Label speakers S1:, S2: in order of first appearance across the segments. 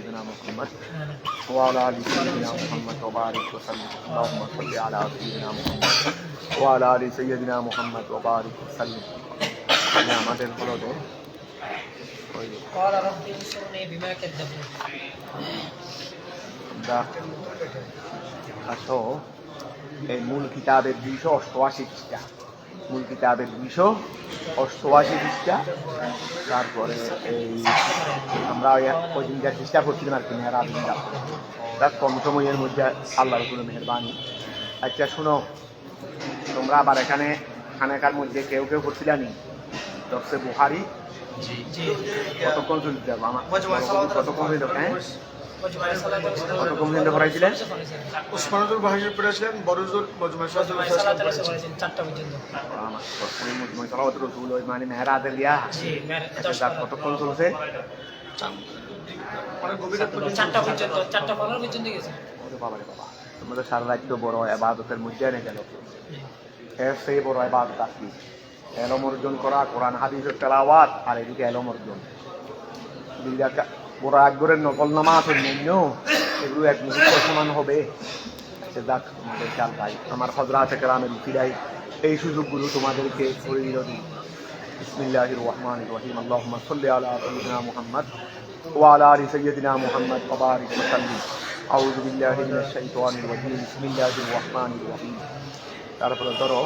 S1: سيدنا محمد وعلى آل سيدنا محمد وبارك وسلم اللهم صل على سيدنا محمد وعلى آل سيدنا محمد وبارك وسلم আমাদের হলো যে
S2: قال رب انصرني بما كذبون
S1: আসো এই মূল কিতাবের 288 পৃষ্ঠা মূল কিতাবের 288 পৃষ্ঠা তারপরে এই আমরা ওই দিন যা চেষ্টা করছিলাম আর কি মেহরাবিল্লাহ তার কম সময়ের মধ্যে আল্লাহর উপরে মেহরবানি। আচ্ছা শোনো, তোমরা আবার এখানে খানাকার মধ্যে কেউ কেউ করছিলানি দর্শে বুখারি কতক্ষণ চলতে যাবো আমার কতক্ষণ হইল হ্যাঁ কতক্ষণ পর্যন্ত পড়াইছিলেন?
S3: উসমানুল বাহির পড়েছিলেন বরজুল মজমা
S1: মানে মেহরাদের দিয়া কতক্ষণ চলছে? তোমাদের সারা রাত তো বড় ইবাদতের মধ্যে এনে গেল। এর সেই বড় ইবাদত কি? এলম অর্জন করা, কোরআন হাদিসের তেলাওয়াত, আর এদিকে এলম অর্জন। বড় আকবরের নকল নামাজের নিম্ন এগুলো এক মুহূর্ত সমান হবে। দেখ তোমাদের চাল ভাই, আমার হযরতে কেরামের উকিলাই এই সুযোগগুলো তোমাদেরকে করে দিল। বিসমিল্লাহির রহমানির রহিম। আল্লাহুম্মা সাল্লি আলা সাইয়্যিদিনা মুহাম্মদ ওয়া আলা আলি সাইয়্যিদিনা মুহাম্মদ ওয়া বারিক ওয়া সাল্লিম। আউযু বিল্লাহি মিনাশ শাইতানির রাজিম। বিসমিল্লাহির রহমানির রহিম। তারপরে ধরো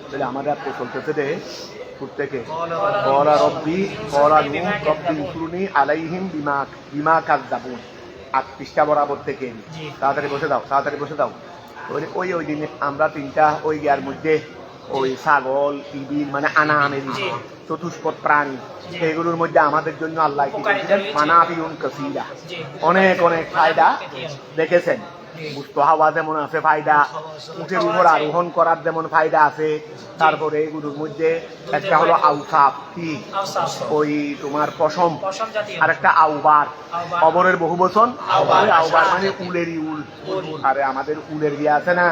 S1: তাহলে আমাদের আপনি চলতেছে রে প্রত্যেকে কলা রব্বি কলা নূহ রব্বি ইনসুরনি আলাইহিম বিমা কাযযাবুন। 8 পৃষ্ঠা বরাবর থেকে তাড়াতাড়ি বসে দাও। ওই দিনে আমরা তিনটা ওই ইয়ার মধ্যে ওই ছাগল ইবিল মানে আনামেরি চতুষ্পদ প্রাণী এগুলোর মধ্যে আমাদের জন্য আল্লাহ কি দিয়েছেন? মানাফিউন কাসীরা, অনেক অনেক ফায়দা দেখেছেন। মুস্ত হাওয়া যেমন আছে ফায়দা, উটের উপর আরোহণ করার যেমন ফায়দা আছে। তারপরে এগুলোর মধ্যে একটা হলো আউসাফ, কি ওই তোমার পশম, আর একটা আউবার, কবরের বহু বচন আউবার মানে উলেরই উল। আরে আমাদের উলের গিয়ে আছে না,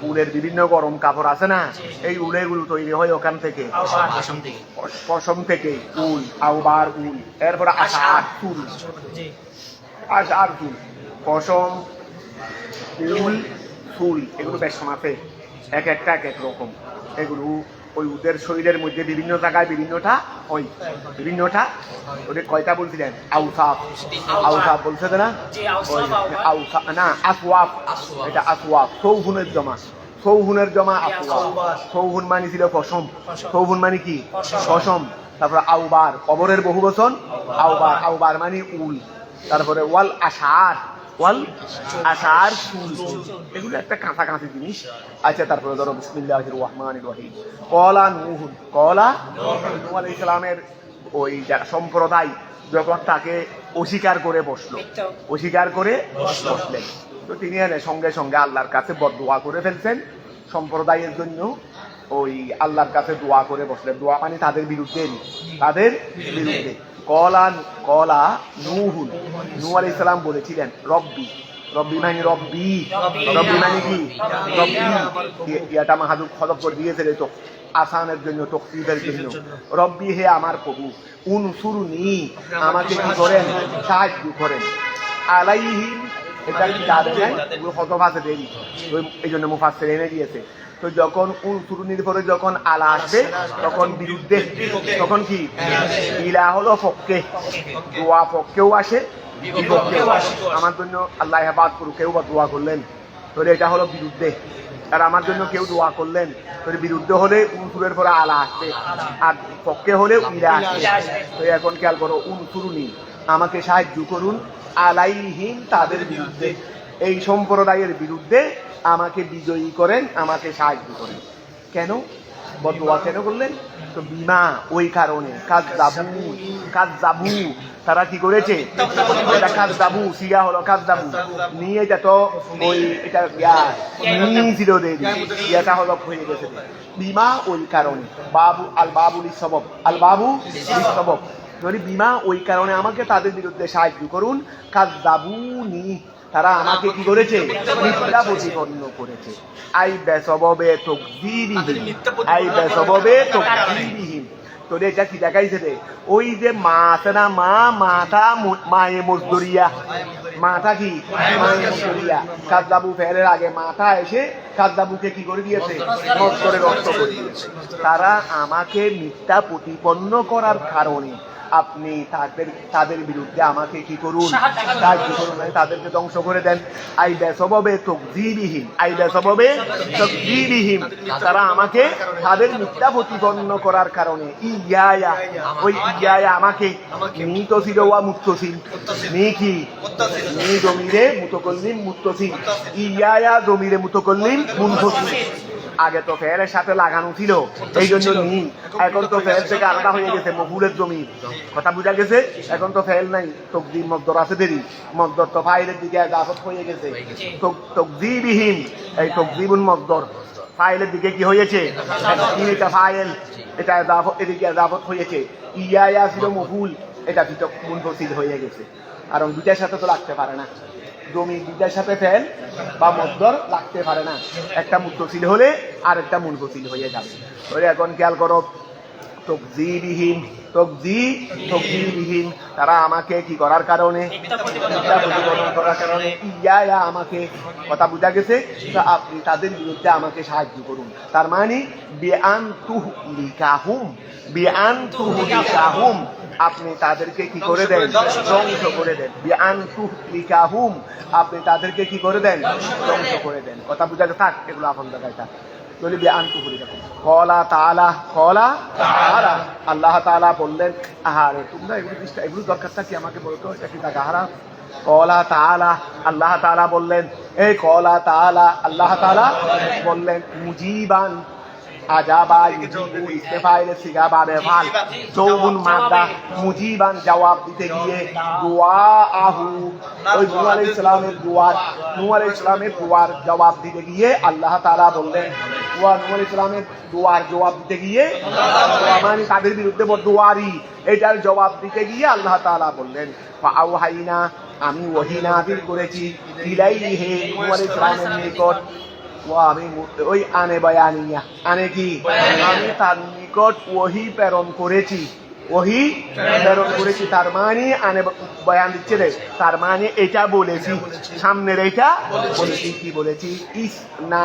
S1: উলের বিভিন্ন গরম কাপড় আছে না, এই উলেগুলো তৈরি হয় ওখান থেকে, পশম থেকে উল, আউবার উল। এরপরে আশার চুল, আশার চুল, পশম, উল, চুল, এগুলো বেশ আছে এক একটা এক এক রকম। এগুলো ওই উটের শরীরের মধ্যে বিভিন্ন জায়গায় বিভিন্নটা ওই বিভিন্নটা ওদের কয়টা বলছিলেন? আউসাফ বলছে না, না আসওয়াফ, এটা আসওয়াফ, সৌহুনের জমা আসওয়াফ। সৌহুন মানে ছিল পশম, সৌহুন মানে কি? পশম। তারপরে আউবার, কবরের বহু বচন আউবার মানে উল। তারপরে ওয়াল আশার চুল, এগুলো একটা কাঁচাকাঁচি জিনিস। আচ্ছা তারপরে ধরো বিসমিল্লাহির রহমানির রহিম। কলা নূহ আলাইহিস সালামের ওই সম্প্রদায় যখন তাকে অস্বীকার করে বসলেন, তো তিনি সঙ্গে সঙ্গে আল্লাহর কাছে বদদোয়া করে ফেলছেন সম্প্রদায়ের জন্য। ওই আল্লাহর কাছে দোয়া করে বসলেন। দোয়া মানে তাদের বিরুদ্ধে। কলা নূহ আলাইহিস সালাম বলেছিলেন রব্বি মানে রব্বি মানে কি? রব্বি এটা মাহাদুব খদব করে দিয়েছে তো আসানের জন্য, তকসীরের জন্য। রব্বি হে আমার প্রভু, উনসুরনি আমাকে কি করেন? সাহায্য করেন। আলাইহিম এটা কি যাবে না, খদব আছে দেরি, এই জন্য মুফাসসির এনে দিয়েছে। তো যখন উনসুরনির পরে যখন আলা আসবে তখন বিরুদ্ধে, তখন কি ইলা হলো পক্ষে, দোয়া পক্ষেও আসে বিপক্ষেও আসে। আমার জন্য আল্লাহ হেফাজত করুক, কেউ বা দোয়া করলেন তাহলে এটা হলো বিরুদ্ধে, আর আমার জন্য কেউ দোয়া করলেন তাহলে বিরুদ্ধে হলে উনসুরের পরে আলা আসবে, আর পক্ষে হলে ইলা আসবে। তো এখন খেয়াল করো, উনসুরনি আমাকে সাহায্য করুন, আলাইহিম তাদের বিরুদ্ধে, এই সম্প্রদায়ের বিরুদ্ধে আমাকে বিজয়ী করেন, আমাকে সাহায্য করেন। কেন বদদোয়া কেন করলেন? তো বিমা ওই কারণে কাযযাবু তারা কি করেছে? এটা কাযযাবু সিগা হলো কাযযাবু নিয়ে এটা তো ওই এটা ছিল এটা হলো হয়ে গেছে বিমা ওই কারণে। বাবু আল বাবুল সবব, আল বাবু সবব, যদি বিমা ওই কারণে আমাকে তাদের বিরুদ্ধে সাহায্য করুন। কাযযাবুনি তারা আমাকে কি করেছে? মিথ্যা প্রতিপন্ন করেছে। তোর এটা কি দেখাইছে রে? ওই যে মা আছে না, মাথা মায়ে মজদুরিয়া, মাথা কি মায়ে মজদুরিয়া, কাজদাবু ফেলের আগে মাথা এসে কাজদাবুকে কি করে দিয়েছে? নষ্টরে রক্ত করে দিয়েছে। তারা আমাকে মিথ্যা প্রতিপন্ন করার কারণে আপনি তাদের বিরুদ্ধে আমাকে কি করুন? সাহায্য করুন, তাদেরকে ধ্বংস করে দেন। আইদা সববে তকযীবিহিম, আইদা সববে তকযীবিহিম, তারা আমাকে তাদের মিথ্যা প্রতিপন্ন করার কারণে ইয়ায়া, ওই ইয়ায়া আমাকে মিতসিল ওয়া মুত্তসিল, মি কি মি জমিরে মুতাকাল্লিম মুত্তসিল, ইয়ায়া জমিরে মুতাকাল্লিম মুনফসিল। আগে তো ফেলের সাথে লাগানো ছিল, এই জন্য নি। এখন তো ফেল থেকে আলাদা হয়ে গেছে, মফুলের জমি, কথা বুঝা গেছে। এখন তো ফেল নাই, তকদির মদ্দর আছে, দেরি মদ্দর তো ফাইলের দিকে ইজাফত হয়ে গেছে। তকদিবিহীন, এই তকদিবুল মদ্দর ফাইলের দিকে কি হয়েছে? এটা ফাইল, এটা ইজাফত, এদিকে ইজাফত হয়েছে। ইয়া ছিল মফুল, এটা মুনফসিল হয়ে গেছে। কারণ দুইটার সাথে তো লাগতে পারে না, জমি দুইটার সাথে ফেল বা মদ্দর লাগতে পারে না। একটা মুত্তসিল হলে আর একটা মুনফসিল হয়ে যাবে। এখন খেয়াল করো, তকযীবিহীন, তকযীবিহীন, তারা আমাকে কি করার কারণে? মিথ্যা প্রতিপন্ন করার কারণে। ইয়া আমাকে, কথা বুঝা গেছে। আপনি তাদের বিরুদ্ধে আমাকে সাহায্য করুন। তার মানে বিআন তুহলিকাহুম, বিআন তুহলিকাহুম, আপনি তাদেরকে কি করে দেন? ধ্বংস করে দেন। বিআন তুহলিকাহুম, আপনি তাদেরকে কি করে দেন? ধ্বংস করে দেন। কথা বুঝা গেছে? থাক, এগুলো আপন জায়গায় থাক। আল্লাহ তাআলা বললেন, আহারে তোমরা এগুলো দরকারটা কি আমাকে বলতো, এটা কি গাহারা? কলা তাআলা, আল্লাহ তাআলা বললেন, এই কলা তাআলা, আল্লাহ তাআলা বললেন, মুজিবান আজাবা ইউজিবু ইস্তেফাইলে সিগা বাবে ফাল, যৌবুন মাদা, মুজিবান জবাব দিতে গিয়ে দোয়া আহু, ওই নূহ আলাইহিস সালামের দোয়া, নূহ আলাইহিস সালামের দোয়ার জবাব দিতে গিয়ে আল্লাহ তাআলা বললেন, নূহ আলাইহিস সালামের দোয়ার জবাব দিতে গিয়ে, মানে তাদের বিরুদ্ধে বদদোয়ারি, এটার জবাব দিতে গিয়ে আল্লাহ তাআলা বললেন, ফাআওহাইনা, আমি ওহী নাযিল করেছি, ইলাইহি, নূহ আলাইহিস সালামের নিকট, আমি ওই আনে বয়ানিয়া, আনে কি, আমি তার নিকট ওহী প্রেরণ করেছি, ওহী প্রেরণ করেছি। তার মানে আনে বয়ান দিচ্ছে রে, তার মানে এটা বলেছি, সামনের এটা বলেছি। কি বলেছি? ইসনা,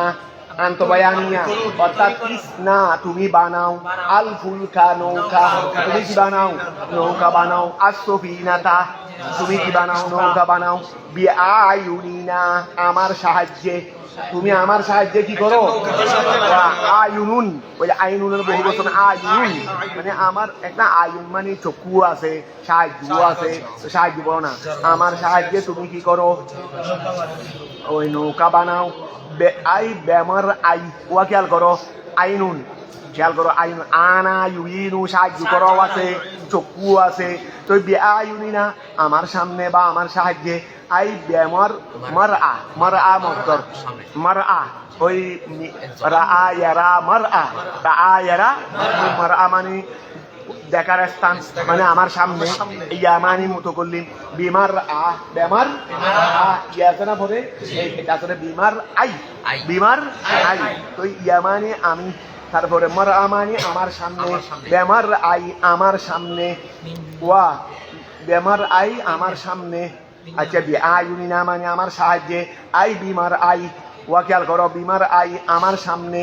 S1: আন্ত বয়ানিয়া, অর্থাৎ ইসনা, তুমি বানাও, আল ফুলকা, নৌকা, তুমি কি বানাও? নৌকা বানাও। আসফিনাতা, তুমি কি বানাও? নৌকা বানাও। বিআয়ুনিনা, আমার সাহায্যে, তুমি আমার সাহায্যে কি করো? আয়ুনুন, ওই আইনুনের বহু বচন আয়ুন, মানে আমার একটা আয়ুন মানে চক্ষু আছে, সাহায্য আছে, সাহায্য বলো না, আমার সাহায্যে তুমি কি করো? ওই নৌকা বানাও। আই বেমার আই, ওয়া খেয়াল করো, আইনুন, খেয়াল করো, আইন আনা ইউইনু, সাহায্য করো আছে, চক্ষু আছে। তো বিআয়ুনিনা, আমার সামনে বা আমার সাহায্যে। আই বেমার মারআ, মারআ মদ্দর, মারআ, ওই রাআ ইয়ারা মারআ, রাআ ইয়ারা মারআ মানে দেখার স্থান, মানে আমার সামনে। ইয়ামানি মুতাকাল্লিম, বিমার আ, বেমার আ, ইয়াজানা পরে এটা আসলে বিমার আই, বিমার আই। তো ইয়ামানি আমি, তারপরে মারআ মানে আমার সামনে, বেমার আই আমার সামনে, ওয়া বেমার আই আমার সামনে। আচ্ছা, বিআয়ুনিনা মানে আমার সাহায্যে, আই বিমার আই, ওয়া খেয়াল করো, বিমার আই আমার সামনে,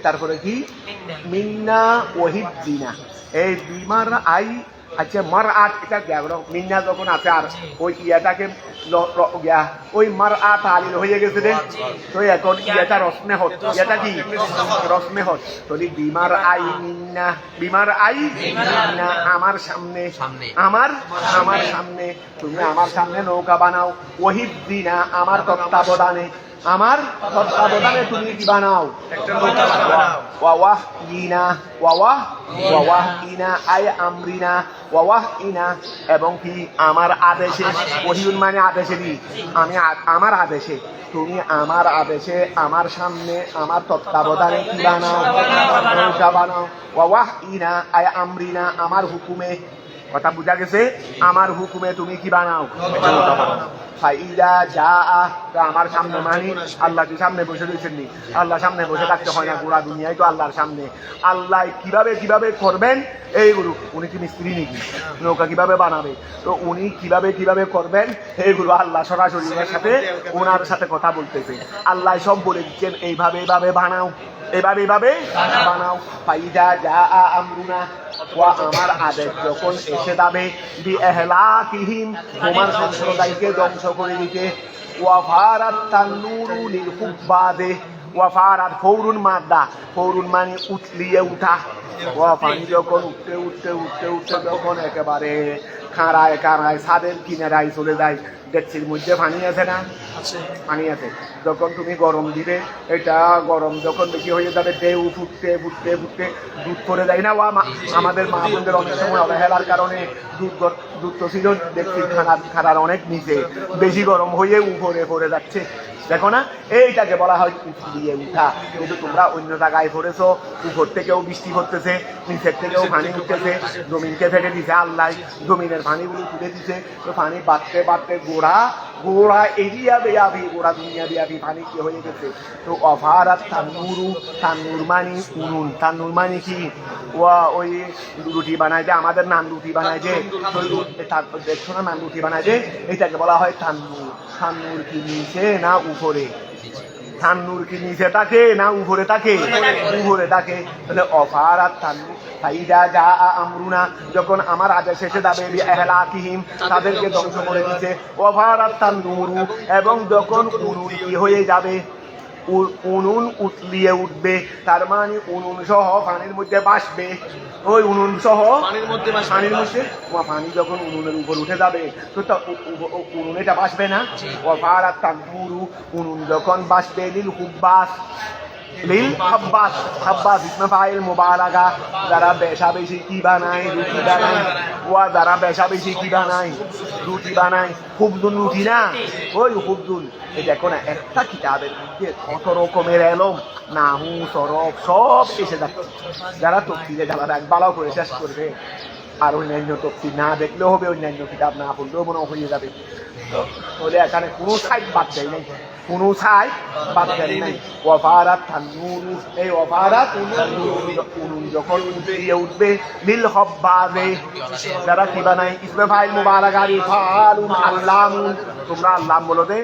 S1: তারপরে কি? মিন্না ওহিদ্দিনা, এই বিমার আই। আচ্ছা, মার আট, এটা গেল মিন্না যখন আছে আর ওই ইয়াটাকে ওই মার আ তালিল হয়ে গেছে রে, তো এখন ইয়াটা রসমে হত, ইয়াটা কি রসমে হত, তো বিমার আই মিন্না, বিমার আই মিন্না আমার সামনে, আমার আমার সামনে, তুমি আমার সামনে নৌকা বানাও। ওহিদ্দিনা, আমার তত্ত্বাবধানে, আমার তত্ত্বাবধানে তুমি কি বানাও? ওয়াওয়াহিনা, ওয়াওয়াহিনা আই আমরিনা, ওয়াওয়াহিনা, এবং কি আমার আদেশে, ওহিউন মানে আদেশে কি, আমি আমার আদেশে, তুমি আমার আদেশে আমার সামনে আমার তত্ত্বাবধানে কি বানাও? নৌকা বানাও। ওয়াওয়াহিনা আই আমরিনা, আমার হুকুমে, কথা বুঝা গেছে? আমার হুকুমে তুমি কি বানাও? ফাইদা যা আমার সামনে মানে আল্লাহ কি সামনে বসে রয়েছেন নি? আল্লাহ সামনে বসে থাকতে হয় না, গোড়া দুনিয়ায় তো আল্লাহর সামনে। আল্লাহ কিভাবে কিভাবে করবেন এইগুলো, উনি কি মিস্ত্রি নাকি? নৌকা কিভাবে বানাবে? তো উনি কিভাবে কিভাবে করবেন এইগুলো আল্লাহ সরাসরি ওনার সাথে কথা বলতেছে। আল্লাহ সব বলে দিচ্ছেন এইভাবে এইভাবে বানাও, এভাবে এভাবে বানাও। ফাইদা যা আমরুনা, আমার আদেশ যখন এসে যাবে, বিএহলাকিহিম, তোমার সম্প্রদায়কে ধ্বংস করে দিতে, ওয়াফারাত তান্নুরু লিল হুব্বাদে, ওয়াফারাত ফৌরুন মাদ্দা, ফৌরুন মানে উতলিয়ে উঠা, ওয়া পানি যখন উঠতে উঠতে উঠতে উঠতে যখন একেবারে খাড়ায় খাড়ায় ছাদের কিনারায় চলে যায়, ডেকচির মধ্যে পানি আছে না? পানি আছে। যখন তুমি গরম দিবে, এটা গরম যখন বেশি হয়ে যাবে, ঢেউ ফুটতে ফুটতে ফুটতে দুধ পড়ে যায় না? আমাদের মা বোনদের অনেক সময় অবহেলার কারণে দুধ তো ছিল ডেকচির খাড়ার অনেক নিচে, বেশি গরম হয়ে উপরে পড়ে যাচ্ছে, দেখো না? এইটাকে বলা হয় উতলিয়ে উঠা। কিন্তু তোমরা অন্য জায়গায় পড়েছো, উপর থেকেও বৃষ্টি পড়তেছে, নিচের থেকেও পানি উঠতেছে, জমিনকে ফেটে দিছে আল্লাহ, জমিনের পানিগুলো তুলে দিছে, তো পানি বাড়তে বাড়তে গোড়া এরিয়া বেয়াবি, গোড়া দুনিয়া বেয়াবি পানি কি হয়ে গেছে। তো অফারাত তান্নুরু, তান্নুর মানে উনুন, তান্নুর মানে কি? ওই রুটি বানায় যে, আমাদের নান রুটি বানায় যে, দেখছো না নান রুটি বানায় যে, এটাকে বলা হয় তান্নুর। তান্নুর কি নিচে না উপরে? তান্নুর কি নিচে থাকে না উপরে থাকে? উপরে থাকে। তাহলে অফারাত তান্নুর ফাইদা যা আমরুনা, যখন আমার আদেশ এসে যাবে, বিএহলাকিহিম, তাদেরকে ধ্বংস করে দিতে, ওয়াফারাত তান্নুরু, এবং যখন উনুন কি হয়ে যাবে, উনুন উতলিয়ে উঠবে, তার মানে উনুন সহ পানির মধ্যে ভাসবে। ওই উনুন সহ পানির মধ্যে পানি যখন উনুনের উপর উঠে যাবে, তো উনুন এটা ভাসবে না? ওয়াফারাত তান্নুরু, উনুন যখন ভাসবে, লিল হুব্বাস, লিল হাব্বাস, হাব্বাস ইসমে ফাইল মুবালাগা, যারা বেশা বেশি কি বানায়, রুটি বানায়, ওয়া যারা বেশা বেশি কি বানায়, রুটি বানায়, খুবজুন রুটি না? ওই খুবজুন, এই দেখো না একটা কিতাবের মধ্যে কত রকমের এলম, নাহু সরফ সব এসে যাচ্ছে। যারা তফসিরে যারা ভালো করে শেষ করবে, আর অন্যান্য তফসির না দেখলেও হবে, অন্যান্য কিতাব না পড়লেও মনে হয়ে যাবে। তাহলে এখানে কোনো সাইড বাদ দেয় নাই, কোনো সাইড বাদ দেয় নাই। ওয়াফারাত তান্নুরু, এই ওয়াফারাত উনুন যখন উঠে উঠবে, লিল হুব্বাদে, যারা কি বানায়, ইসমে ফাইল মুবালাগা ফালুন আল্লামুন, তোমরা আল্লাম বলো দে,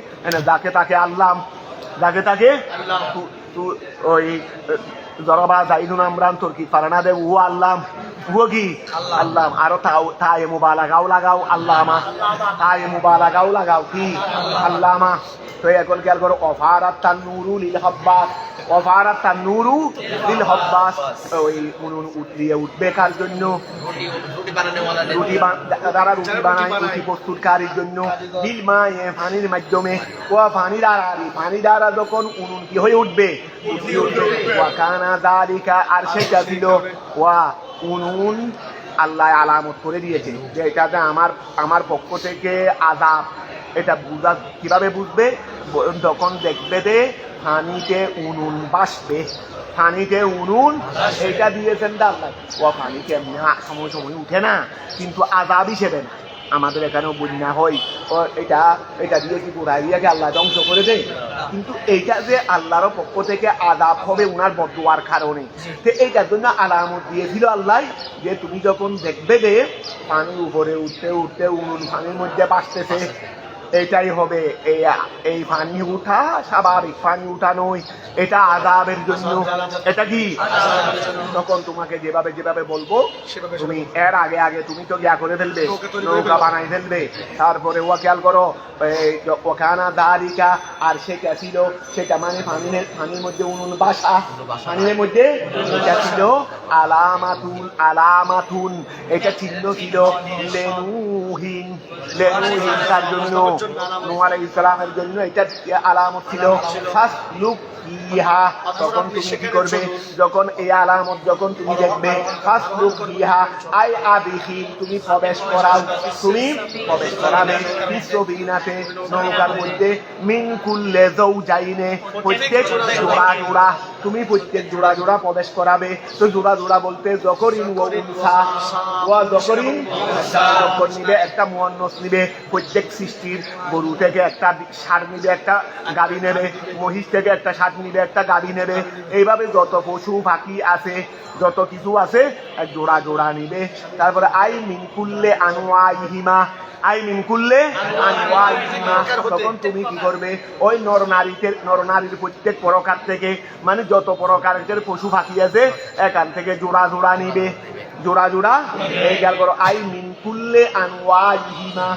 S1: যাকে তাকে আল্লাম, যাকে তাকে ওই জরবা জাইদুন আমরান তুর্কি ফারানা দে, ও আল্লাম, ও কি আল্লাহ। আরো তাই মুবালাগাও লাগাও, আল্লামা, তাই মুবালাগাও লাগাও কি আল্লামা। তো এখন খেয়াল করো, অফারাত তান্নুরু লিল হুব্বাস, অফারাত তান্নুরু লিল হুব্বাস, ওই উনুন উতলিয়ে উঠবে কার জন্য? যারা রুটি বানায়, রুটি প্রস্তুতকারীর জন্য, লিল মায়ে, পানির মাধ্যমে, ওয়া পানি দ্বারা, পানি দ্বারা যখন উনুন কি হয়ে উঠবে, উতলিয়ে উঠবে। ওয়া কানা যালিকা, আর সেটা ছিল, ওয়া উনুন আল্লাহ আলামত করে দিয়েছে যে এটাতে আমার পক্ষ থেকে আযাব। এটা বুঝা কিভাবে বুঝবে? যখন দেখবে যে পানিতে উনুন ভাসবে, পানিতে উনুন, এটা দিয়েছেন আল্লাহ। ও পানি কেমনি সময় সময় উঠে না, কিন্তু আযাব হিসেবে না। আমাদের এখানেও বন্যা হয়, এটা দিয়ে কি গোড়ায় দিয়ে আল্লাহ ধ্বংস করে দেয়, কিন্তু এইটা যে আল্লাহর পক্ষ থেকে আযাব হবে উনার বদদুয়ার কারণে। তো এইটার জন্য আলামত দিয়েছিল আল্লাহ, যে তুমি যখন দেখবে যে পানি উপরে উঠতে উঠতে উনুন পানির মধ্যে ভাসতেছে, এটাই হবে। এই পানি উঠা স্বাভাবিক পানি উঠা নয়, এটা আযাবের জন্য। এটা কি? তখন তোমাকে যেভাবে যেভাবে বলবো, তুমি এর আগে আগে তুমি তো গিয়া করে ফেলবে, নৌকা বানাই ফেলবে। তারপরে ওয়া খেয়াল করো, ওখানা দারিকা, আর সেটা ছিল, সেটা মানে পানির মধ্যে উনুন বাসা, পানির মধ্যে, এটা ছিল আলামাতুন, আলামাতুন, এটা চিহ্ন ছিল লেনুহিন, লেনুহিন তার জন্য, নূহ আলাইহিস সালামের জন্য এটা আলামত ছিল। ফাসলুক ইহা, তখন তুমি কি করবে? যখন এই আলামত যখন তুমি দেখবে, ফাসলুক ইহা আই আদিহি, তুমি প্রবেশ করাও, তুমি প্রবেশ করাবে, বিশ্ববিনাতে, নৌকার মধ্যে, মিন কুল্লে যাওজাইনে, প্রত্যেক জোড়া জোড়া, তুমি প্রত্যেক জোড়া জোড়া প্রবেশ করাবে। তো জোড়া জোড়া বলতে যকরিন ওয়া উনসা, ওয়া যকরিন যকর নিবে, একটা মুয়ান্নাস নিবে, প্রত্যেক সৃষ্টির গরু থেকে একটা ষাঁড় নিবে, একটা গাভী নেবে, মহিষ থেকে একটা ষাঁড় নিবে, একটা গাভী নেবে। এইভাবে যত পশু পাখি আছে, যত কিছু আছে জোড়া জোড়া নিবে। তারপরে আই মিন কুল্লে আনওয়াইহিমা, আই মিন কুল্লে আনওয়াইহিমা, তখন তুমি কি করবে, ওই নর নারীর প্রত্যেক প্রকার থেকে, মানে যত প্রকারের পশু পাখি আছে এখান থেকে জোড়া জোড়া নিবে, জোড়া জোড়া। এই গেল করো আই মিন কুল্লে আনওয়াইহিমা,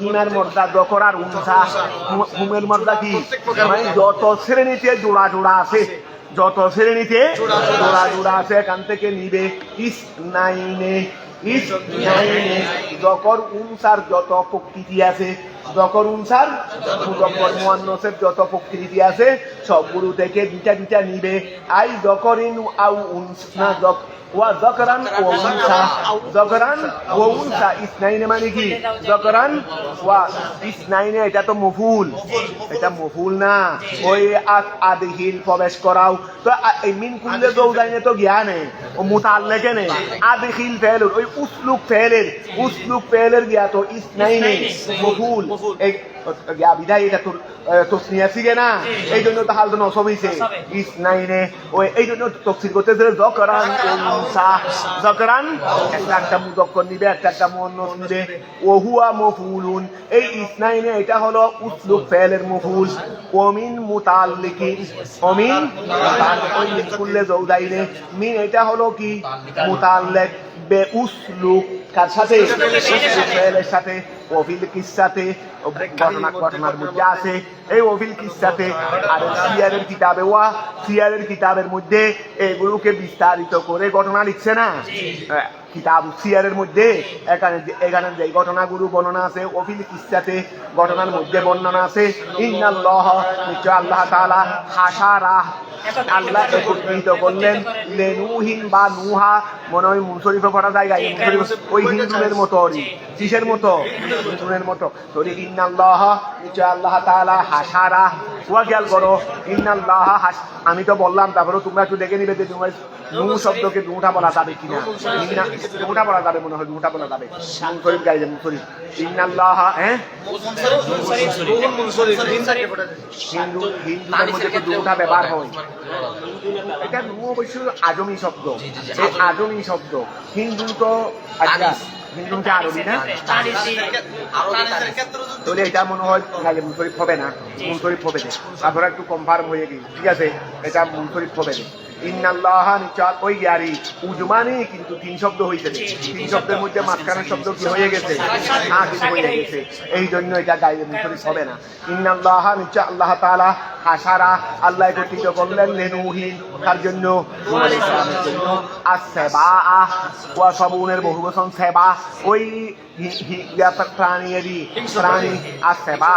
S1: হিমার মর্দা যকর আর উনসা, হুমের মর্দা কি, মানে যত শ্রেণীতে জোড়া জোড়া আছে, যত শ্রেণীতে জোড়া জোড়া আছে এখান থেকে নিবে। ইসনাইনে, ইসনাইনে যকর উনসার যত প্রকৃতি আছে, যকর উনসার মুযক্কর মুয়ান্নাসের যত প্রকৃতি আছে সবগুলো থেকে দুটা দুটা নিবে। আই যকরিন আও উনসা, ওয়া যকরান ওয়া উনসা, যকরান ওয়া উনসা। ইসনাইনে মানে কি, যকরান ওয়া ইসনাইনে, এটা তো মফুল, এটা মফুল না, ওই আদিহিল প্রবেশ করাও। তো এই মিন কুল্লে যাওজাইনে তো জ্ঞানে ও মুতাআল্লিকে নে, আদিহিল ফেল ওই উসলুক ফেলের গিয়া তো ইসনাইনে মফুল, এই গিয়া বিদায় এটা তোর তসনিয়া শিখে না, এই জন্য তো হাল তো নসব হইছে ইসনাইনে। ওই এই জন্য তফসির করতেছে যকরান উনসা, যকরান একটা মুযক্কর নিবে, একটা মুয়ান্নাস নিবে। ওয়া হুয়া মফউলুন, এই ইসনাইনে এটা হলো উসলুক ফেলের মফউল। ওমিন মুতাআল্লিকিন, ওমিন ওই মিন কুল্লে যাওজাইনে, মিন এটা হলো কি মুতাআল্লিক বে উসলুক, কার সাথে, উসলুক ফেলের সাথে। ওফিল কিসসাতে, ঘটনার মধ্যে আছে এই ওফিল কিসসাতে। আর সিয়ারের কিতাবে, ওয়া সিয়ারের কিতাবের মধ্যে এগুলোকে বিস্তারিত করে ঘটনা লিখছে না কিতাব সিয়ারের মধ্যে, এখানে যে ঘটনাগুলো বর্ণনা আছে ওফিল কিসসাতে, ঘটনার মধ্যে বর্ণনা আছে। ইন্নাল্লাহ, নিশ্চয় আল্লাহ তাআলা, হাসারা, আল্লাহ একত্রিত করলেন, লেনুহিন বা নুহা, মনে হয় মুনশরীফে পড়া জায়গায় ওই হিন্দুদের মতো, কিসের মতো, হিন্দুদের মতো। তোরে ইন্নাল্লাহ, নিশ্চয় আল্লাহ তাআলা, হাসারা, ওয়া খেয়াল করো, ইন্নাল্লাহ, আমি তো বললাম, তারপরে তোমরা একটু দেখে নিবে যে তোমার নু শব্দকে দুটা বলা যাবে কিনা, দুটা বলা যাবে, মনে হয় দুটা বলা যাবে। মুনশরীফ গাইলে মুনশরীফ, ইন্নাল্লাহ, হ্যাঁ হিন্দুদের মধ্যে দুটা ব্যবহার হয়। এটা নু অবশ্য আজমি শব্দ, এই আজমি শব্দ। হিন্দু তো আচ্ছা, হিন্দু হচ্ছে আরবি না, তাহলে এটা মনে হয় মুনশরীফ হবে না, মুনশরীফ হবে না। তারপরে একটু কনফার্ম হয়ে গেছি, ঠিক আছে, এটা মুনশরীফ হবে না। ইন্নাল্লাহ, নিশ্চয় ওই ইয়ারি উজমানি, কিন্তু তিন শব্দ হয়েছে, তিন শব্দের মধ্যে মাঝখানের শব্দ কি হয়ে গেছে, হয়ে গেছে, এই জন্য এটা গায়ে মুনশরীফ হবে না। ইন্নাল্লাহ, নিশ্চয় আল্লাহ তাআলা, হাসারা, আল্লাহ একত্রিত করলেন, লেনুহিন, তার জন্য, আসেবা, ওয়া সাবুনের বহুবচন সেবা, ওই প্রাণী, প্রাণী আসেবা,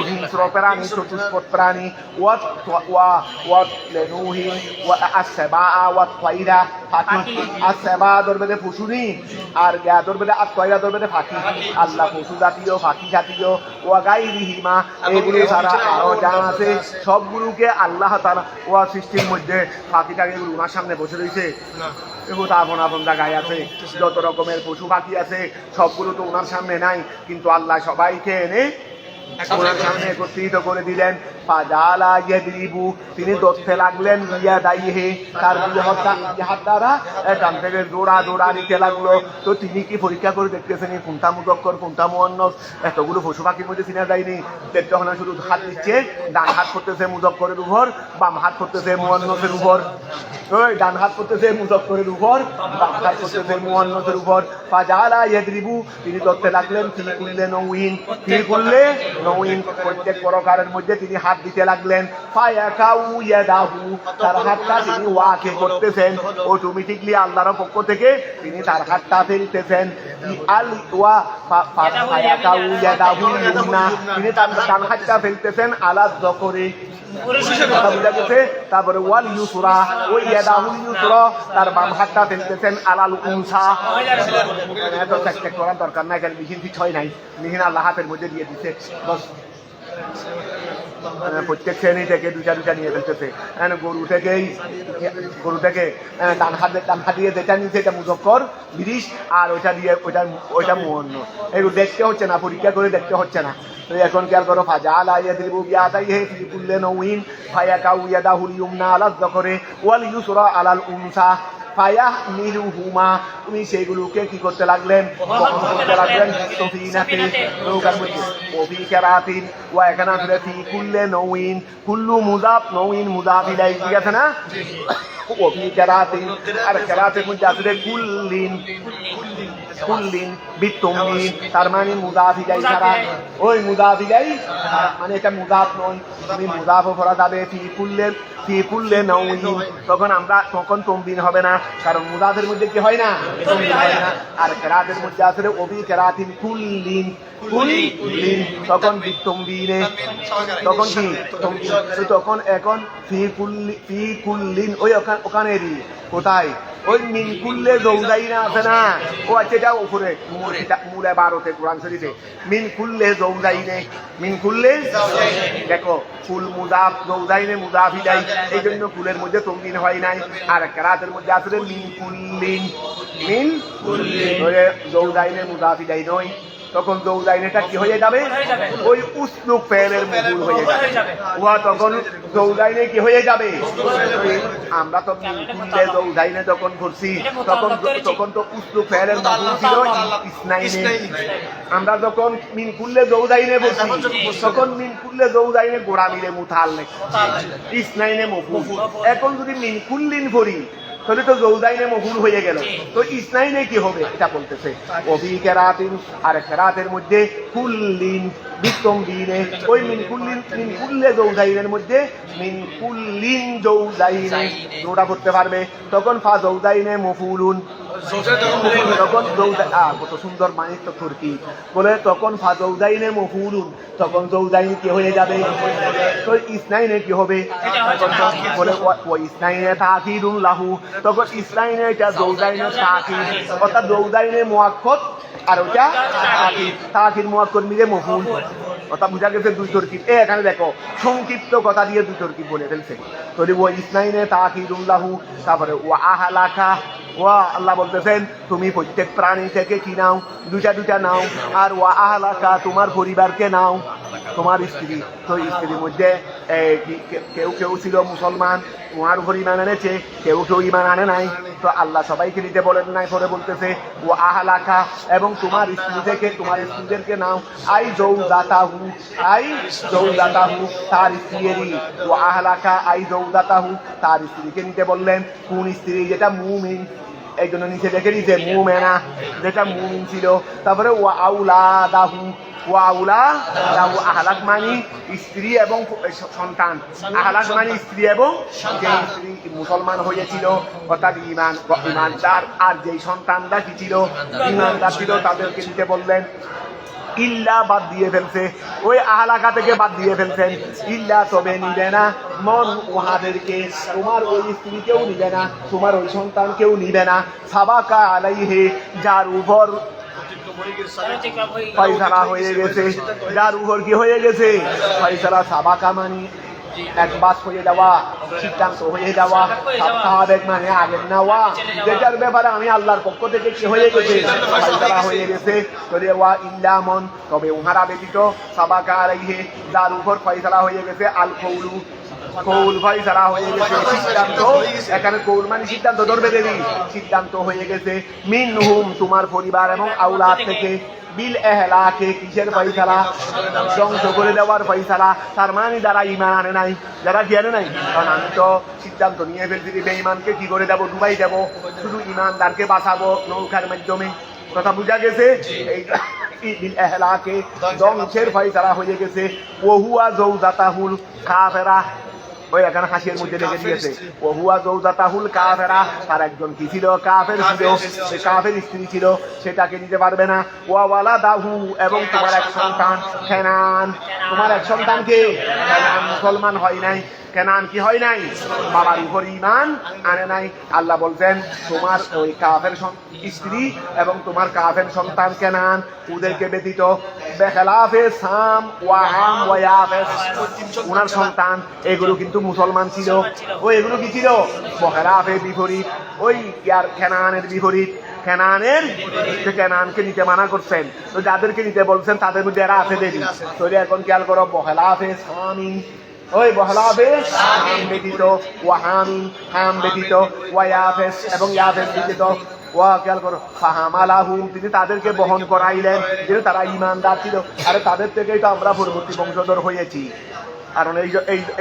S1: হিংস্র প্রাণী, চতুষ্পদ প্রাণী। ওয়াত লেনুহিন, আসেবা, ওয়াত তয়রা, পাখি। আসেবা ধরবে দে পশুনি, আর গা ধরবে দে আর তয়রা ধরবে দে পাখি। আল্লাহ পশু জাতীয়, পাখি জাতীয়, ওয়া গায়রিহিমা, এগুলো ছাড়া আরো যা আছে সবগুলোকে আল্লাহ তাআলা ওয়া সৃষ্টির মধ্যে। পাখিটাকে ওনার সামনে বসে রয়েছে, এগুলো আপন আপন জায়গায় আছে, যত রকমের পশু পাখি আছে সবগুলো তো ওনার সামনে নাই, কিন্তু আল্লাহ সবাইকে এনে ওনার সামনে একত্রিত করে দিলেন। ফাজালা ইয়াদরিবু, তিনি ধরতে লাগলেন, ইয়াদাইহি, তার দুই হাত দ্বারা এখান থেকে জোড়া জোড়া নিতে লাগলো। তো তিনি কি পরীক্ষা করে দেখতেছেন কোনটা মুযক্কর কোনটা মুয়ান্নাস, এতগুলো পশু পাখির মধ্যে চিনা যায়নি। যখন শুধু হাত দিচ্ছে, ডান হাত করতেছে মুযক্করের উপর, বাম হাত করতেছে মুয়ান্নাসের উপর, ওই ডান হাত করতেছে মুযক্করের উপর, বাম হাত করতেছে মুয়ান্নাসের উপর। ফাজালা ইয়াদরিবু, তিনি ধরতে লাগলেন, তিনি কুল্লে নউইন, তিনি কুল্লে নউইন, প্রত্যেক প্রকারের মধ্যে তিনি হাত দিতে লাগলেন। ফায়াকাউ ইয়াদাহু, তার হাতটা তিনি ওয়াকে করতেছেন, অটোমেটিকলি আল্লাহর পক্ষ থেকে তিনি তার হাতটা ফেলতেছেন। আল ওয়া ফায়াকাউ ইয়াদাহু ইউমনা, তিনি তার ডান হাতটা ফেলতেছেন আলা যকরে, তারপরে ওয়াল ইউসরা, ওই ইয়াদাহুল ইউসরা, তার বাম হাতটা ফেলতেছেন আলাল উনসা। এত চেক করার দরকার নাই, কারণ মিহিন ঠিক হয় নাই, মিহিন আল্লাহ হাতের মধ্যে দিয়ে দিচ্ছে, বস প্রত্যেক শ্রেণী থেকে দুটা দুটা নিয়ে ফেলতেছে। গরু থেকে ডান হাত দিয়ে যেটা নিচ্ছে এটা মুজক্কর বিরিশ, আর ওইটা দিয়ে ওইটা মুহন্ন। এগুলো দেখতে হচ্ছে না, পরীক্ষা করে দেখতে হচ্ছে না। তো এখন খেয়াল করো, ফাজাল আয়াদিবু বিআদাইহি ফি কুল্লি নওয়িন ফায়াকাউ ইয়াদাহুল ইউমনা আলা যাকরি ওয়াল ইউসরা আলাল উনসা ফায়াহমিলুহুমা। তুমি সেইগুলোকে কি করতে লাগলেন? বহন করতে লাগলেন। সফিনাতে, নৌকার মধ্যে। ওফি কিরাতিন, ওয়া এখানে আসলে ফি কুল্লি নওয়িন, কুল্লু মুযাফ, নওয়িন মুযাফ ইলাইহি, ঠিক আছে না? ওফি কিরাতিন, আর কিরাতের মধ্যে আসলে কুল্লিন বিতুমবিন, তার মানে মুযাফ ইলাইহি ছাড়া। ওই মুযাফ ইলাইহি মানে এটা মুযাফ নয়, তুমি মুযাফ করা যাবে ফি কুল্লি নওয়িন। তখন তমবিন হবে না, কারণ মুযাফের মধ্যে কি হয় না? তমবিন হয় না। আর কিরাতের মধ্যে আসলে ওবি কিরাতিন কুল্লিন, তখন বিতুমবিনে, তখন কি তমবিন। তখন এখন ফি কুল্লিন ওই ওখানেরই কোথায়? ওই মিন কুল্লে যৌদাইনা আছে না? ও আচ্ছা, এটা উপরে মূলে 12তে কোরআন শরীফে মিন কুল্লে যৌদাইনে, মিন কুল্লে দেখো কুল মুযাফ যৌদাইনে মুযাফ ইলাইহি, এই জন্য কুলের মধ্যে তমবিন হয় নাই। আর কিরাতের মধ্যে আসলে মিন কুল্লিন যৌদাইনে মুযাফ ইলাইহি নয়, তখন যৌদাইনেটা কি হয়ে যাবে? ওই উসলুব ফেলের মফুল হয়ে যাবে। ওয়া তখন যৌদাইনে কি হয়ে যাবে? আমরা তো কুল্লে যৌদাইনে যখন করছি তখন তো উসলুব ফেলের মফুল ছিল ইসনাইনে। আমরা যখন মিন কুল্লে যৌদাইনে করছি তখন মিন কুল্লে যৌদাইনে গোড়া মিলে মুতাল্লিক, ইসনাইনে মফুল। এখন যদি মিন কুল্লিন করি তাহলে তো যৌদাইনে মফুল হয়ে গেল, তো ইসনাইনে কি হবে এটা বলতেছে। ওফি কিরাতিন, আর কিরাতের মধ্যে কুল্লিন বিতুমবিনে, ওই মিন কুল্লে যৌদাইনের মধ্যে মিন কুল্লিন যৌদাইনে ওটা করতে পারবে। তখন ফা যৌদাইনে মফুলুন, তখন কত সুন্দর মানিক তো তুর্কি বলে, তখন ফা যৌদাইনে মফুলুন, তখন যৌদাইন কি হয়ে যাবে? তো ইসনাইনে কি হবে? বলে ও ইসনাইনে তাকিদুন লাহু, তখন ইসনাইনে এটা যৌদাইনে তাকিদ, অর্থাৎ যৌদাইনে মুআক্কাদ আর ওটা তাকিদ মুআক্কাদ মিলে মফুল। অর্থাৎ বুঝা গেছে দুই তরকিব। এখানে দেখো সংক্ষিপ্ত কথা দিয়ে দুই তরকিব বলে ফেলছে। তাহলে ও ইসনাইনে তাকিদুন লাহু, তারপরে ও আহলাকা, ওয়া আল্লাহ বলতেছেন তুমি প্রত্যেক প্রাণী থেকে কি নাও? দুটা নাও। আর ওয়া আহলাকা, তোমার পরিবারকে নাও, তোমার স্ত্রী। তো স্ত্রীর মধ্যে কেউ ছিল মুসলমান, ওনার উপর ইমান এনেছে, কেউ ইমান আনে নাই। তো আল্লাহ সবাইকে নিতে বলেন নাই, পরে বলতেছে ও আহলাকা, এবং তোমার স্ত্রী থেকে তোমার স্ত্রীদেরকে নাও। আই যৌদাতাহু, তার স্ত্রীরই। ও আহলাকা আই যৌদাতাহু, তার স্ত্রীকে নিতে বললেন। কোন স্ত্রী? যেটা মুমিন, এই জন্য নিচে দেখে দিয়েছে মুমেনা, যেটা মুমিন ছিল। তারপরে ওয়া আউলাদাহু, আহলাক মানি স্ত্রী এবং সন্তান, আহলাক মানি স্ত্রী এবং যে স্ত্রী মুসলমান হয়েছিল অর্থাৎ ইমানদার, আর যেই সন্তানরা কি ছিল? ইমানদার ছিল, তাদেরকে দিতে বললেন। ইল্লা বাদ দিয়ে ফেলছে, ওই আহলাকা থেকে বাদ দিয়ে ফেলছেন। ইল্লা তবে নিবে না মন উহাদেরকে, তোমার ওই স্ত্রীকেও নিবে না, তোমার ওই সন্তানকেও নিবে না। সাবাকা আলাইহে, যার উপর ফয়সালা হয়ে গেছে, যার উপর কি হয়ে গেছে? ফয়সালা। সাবাকা মানে এক বাস হয়ে যাওয়া, সিদ্ধান্ত হয়ে যাওয়া। সাবেক মানে আগের নেওয়া, যেটার ব্যাপারে আমি আল্লাহর পক্ষ থেকে কি হয়ে গেছে? ফয়সালা হয়ে গেছে। তবে ওয়া ইল্লামন, তবে উহারা ব্যতীত, সাবাকা আলাইহি, যার উপর ফয়সালা হয়ে গেছে। আল কৌলু, কৌল ফয়সালা হয়ে গেছে, সিদ্ধান্ত। এখানে কৌল মানে সিদ্ধান্ত ধরবে দেবী, সিদ্ধান্ত হয়ে গেছে। মিনহুম, তোমার পরিবার এবং আওলাদ থেকে। বিল এহলাকে, কিসের ফয়সালা? ধ্বংস করে দেওয়ার ফয়সালা। তার মানে যারা ইমান আনে নাই, যারা কি আনে নাই, কারণ আমি তো সিদ্ধান্ত নিয়ে ফেলছি বেঈমানকে কি করে দেবো? ডুবাই দেবো, শুধু ইমানদারকে বাঁচাবো নৌকার মাধ্যমে। কথা বুঝা গেছে? এই বিল এহলাকে, ধ্বংসের ফয়সালা হয়ে গেছে। ওহুয়া যৌজাতাহুল কাফেরা, ওই এখানে হাসির মধ্যে লেগে দিয়েছে ওহুয়া জৌজাতাহুল কাফেরা, তার একজন কি ছিল, কাফের ছিল, সে কাফের স্ত্রী ছিল, সেটাকে নিতে পারবে না। ওয়া ওয়ালাদাহু, এবং তোমার এক সন্তান কেনান, তোমার এক সন্তানকে কেনান মুসলমান হয় নাই, কেনান কি হয় নাই, বাবার উপর ঈমান আনে নাই। আল্লাহ বলছেন তোমার ওই কাফের স্ত্রী এবং তোমার কাফের সন্তান কেনান, ওদেরকে ব্যতীত বেখেলাফে সাম ওয়া হাম ওয়া ইয়াফেস, ওনার সন্তান এগুলো কিন্তু মুসলমান ছিল। ও এগুলো কি ছিল, বেখেলাফে বিপরীত, ওই ইয়ার কেনানের বিপরীত। কেনানকে নিতে মানা করছেন, তো যাদেরকে নিতে বলছেন তাদের মধ্যে এরা আছে দেরি। তো এখন খেয়াল করো, বেখেলাফে সামি, ওই বহলাবে হাম ব্যতীত, ওয়া হামিন হাম ব্যতীত, ওয়া ইয়াফেস এবং ইয়াফেস ব্যতীত, ওয়া খেয়াল করো ফাহামালাহুম, তিনি তাদেরকে বহন করাইলেন, যেহেতু তারা ঈমানদার ছিল। আরে তাদের থেকেই তো আমরা পরবর্তী বংশধর হয়েছি, কারণ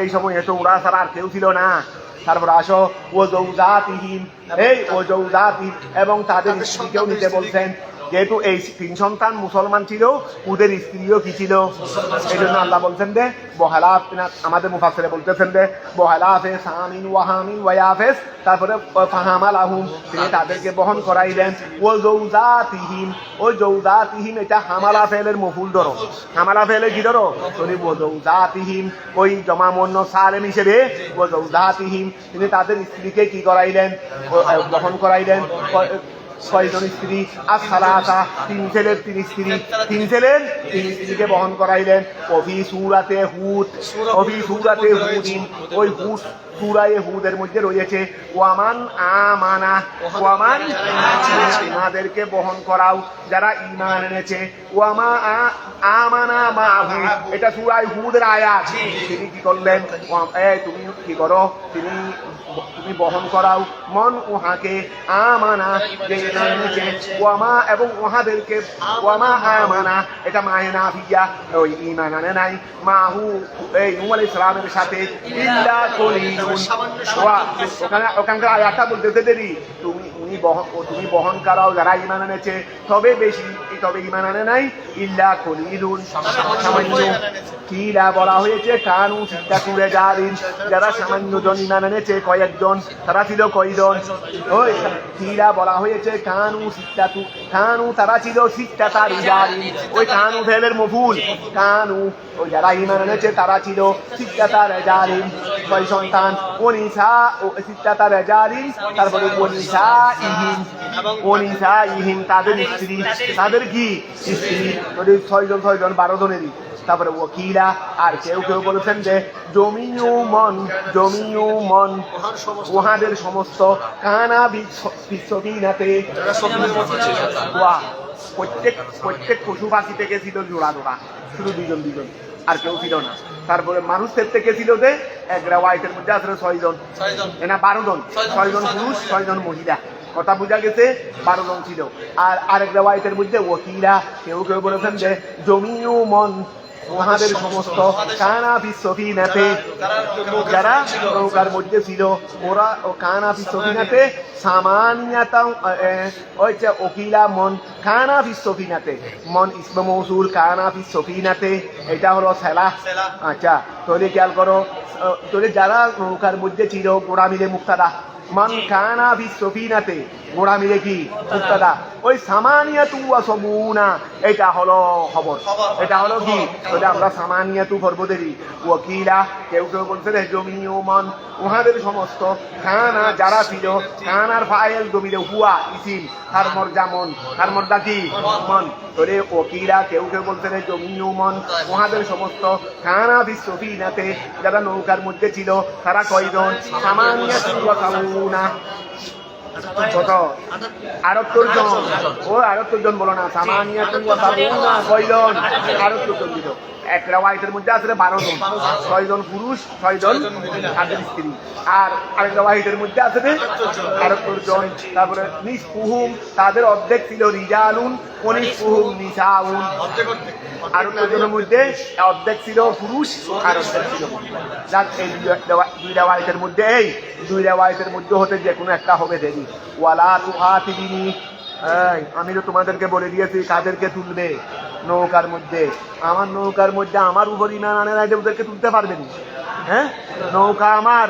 S1: এই সময় তো ওরা ছাড়া আর কেউ ছিল না। তারপর আসো ও জৌজাতিহীন, এই ও জৌজাতি, এবং তাদের স্ত্রীকেও নিতে বলছেন, যেহেতু এই তিন সন্তান মুসলমান ছিল, ওদের স্ত্রীও কি ছিল, এই জন্য আল্লাহ বলছেন যে বহালাফ, আমাদের মুফাসসিরে বলতেছেন যে বহালাফে সামিন ওয়াহামিন ওয়ায়াফেস, তারপরে ফাহামালাহুম, তিনি তাদেরকে বহন করাইলেন। ও জৌজাতিহীন, ওই জৌজাতিহীন এটা হামালা ফেলের মফুল ধরো, হামালা ফেলে কি ধরো, তুমি ও জৌজাতিহীন, ওই জমা মন্য সালেম হিসেবে ও জৌজাতিহীন, তিনি তাদের স্ত্রীকে কি করাইলেন, বহন করাইলেন। ছয়জন স্ত্রী আর সালাসা, তিন ছেলের তিন স্ত্রী, তিন ছেলের তিন স্ত্রীকে বহন করাইলেন। অভি সুরাতে হুদ, অভি সুরাতে হুদিন, ওই হুদ সূরায়ে হুদের মধ্যে রয়েছে ওয়ামান আমানা, ওয়ামান আমাদেরকে বহন করাও যারা ঈমান এনেছে, ওয়ামা আমানা মাহু, এটা সূরায়ে হুদের আয়াত। তিনি কি করলেন, তুমি কি করো, তুমি বহন করাও মন উহাকে আমানা, যে ঈমান এনেছে, ওয়ামা এবং উহাদেরকে, ওয়ামা আমানা এটা মায়ে নাফিয়া, ওই ঈমান আনে নাই, মাহু এই নূহ আলাইহিস সালামের সাথে, ইল্লা কলিলুন, ওখানকার আয়াতটা বলতেছে দেরি, তুমি বহন করাও যারা ঈমান এনেছে, তবে বেশি, তবে ঈমান আনে নাই, ইল্লা কলিলুন সামান্য। কিলা বলা হয়েছে কানু সিদ্দাতু রিজালিন, যারা সামান্য জন ঈমান এনেছে, কয়েকজন, তারা ছিল কয়জন, ওই কিলা বলা হয়েছে কানু সিদ্দাতু, কানু তারা ছিল সিদ্দাতা রিজালিন, ওই কানু ফেলের মফুল, কানু ওই যারা ঈমান এনেছে তারা ছিল সিদ্দাতা রিজালিন, ছয় সন্তান, ওনিসা ও সিদ্দাতা রিজালিন, তারপরে ওনিসা ইহিন, ওনিসা ইহিন তাদের স্ত্রী, তাদের কি স্ত্রী, ওদের ছয়জন 12 জনেরই। তারপরে ওকিলা, আর কেউ কেউ বলেছেন যে জমিউমন, জমিউমন উহাদের সমস্ত, কানা বিশ্ববিনাতে, প্রত্যেক পশু পাখি থেকে ছিল জোড়া জোড়া, শুধু দুজন, আর কেউ ছিল না। তারপরে মানুষের থেকে ছিল যে এক রেওয়ায়েতের মধ্যে আসলে 6 জন, না 12 জন, 6 জন পুরুষ 6 জন মহিলা, কথা বোঝা গেছে, 12 জন ছিল। আর আরেক রেওয়ায়েতের মধ্যে ওকিলা, কেউ কেউ বলেছেন যে জমিউমন উহাদের সমস্ত, কানা বিশ্ববিনাতে যারা নৌকার মধ্যে ছিল, ওরা কানা বিশ্ববিনাতে সামানিয়াতা, ওই যে ওকিলা মন, কানা বিশ্ববিনাতে, মন ইসমে মৌসুল, কানা বিশ্ববিনাতে এটা হলো সেলা। আচ্ছা, তাহলে খেয়াল করো, তাহলে যারা নৌকার মধ্যে ছিল, গোড়া মিলে মুক্তাদা, মান কানা বিশ্ববিনাতে, গোড়া মিলে কি মুক্তাদা, ওই সামানিয়াতু ওয়া সাবুনা এটা হলো খবর, এটা হলো কি, তাহলে আমরা সামানিয়াতু পর্বদেরই। ওয়াকিলা, কেউ কেউ বলছে জমিউমান উহাদের সমস্ত, খানা যারা ছিল, খানার ফাইল জমিরে হুয়া ইসিম, তার মর্যা মন, তার মর্যা কি মন, তাহলে ওকিলা কেউ কেউ বলছে জমিউমান উহাদের সমস্ত, খানা বিশ্ববিনাতে যারা নৌকার মধ্যে ছিল, তারা কয়জন, সামানিয়াতু ওয়া সাবুনা, কত 78 জন, ও 78 জন বলো না, সামানিয়াতু ওয়া সাবুনা কয়জন, 78 জন ছিল। এক রেওয়ায়েতের মধ্যে আছে 12 জন, 6 জন পুরুষ 6 জন তাদের স্ত্রী, আর আরেক রেওয়ায়েতের মধ্যে আছে 78 জন। তারপরে নিসফুহুম তাদের অর্ধেক ছিল রিজালুন, ওনিসফুহুম নিসাউন, 78 জনের মধ্যে অর্ধেক ছিল পুরুষ আর অর্ধেক ছিল মহিলা। যাক, এই দুই রেওয়ায়েতের মধ্যে, এই দুই রেওয়ায়েতের মধ্যে হতে যে কোনো একটা হবে দেরি। ওয়ালা তুহাতিবিনি, এই, আমি তো তোমাদেরকে বলে দিয়েছি কাদেরকে তুলবে নৌকার মধ্যে। আমার নৌকার মধ্যে আমার উপর ইমান আনে না, ওদেরকে তুলতে পারবে না। হ্যাঁ, নৌকা আমার।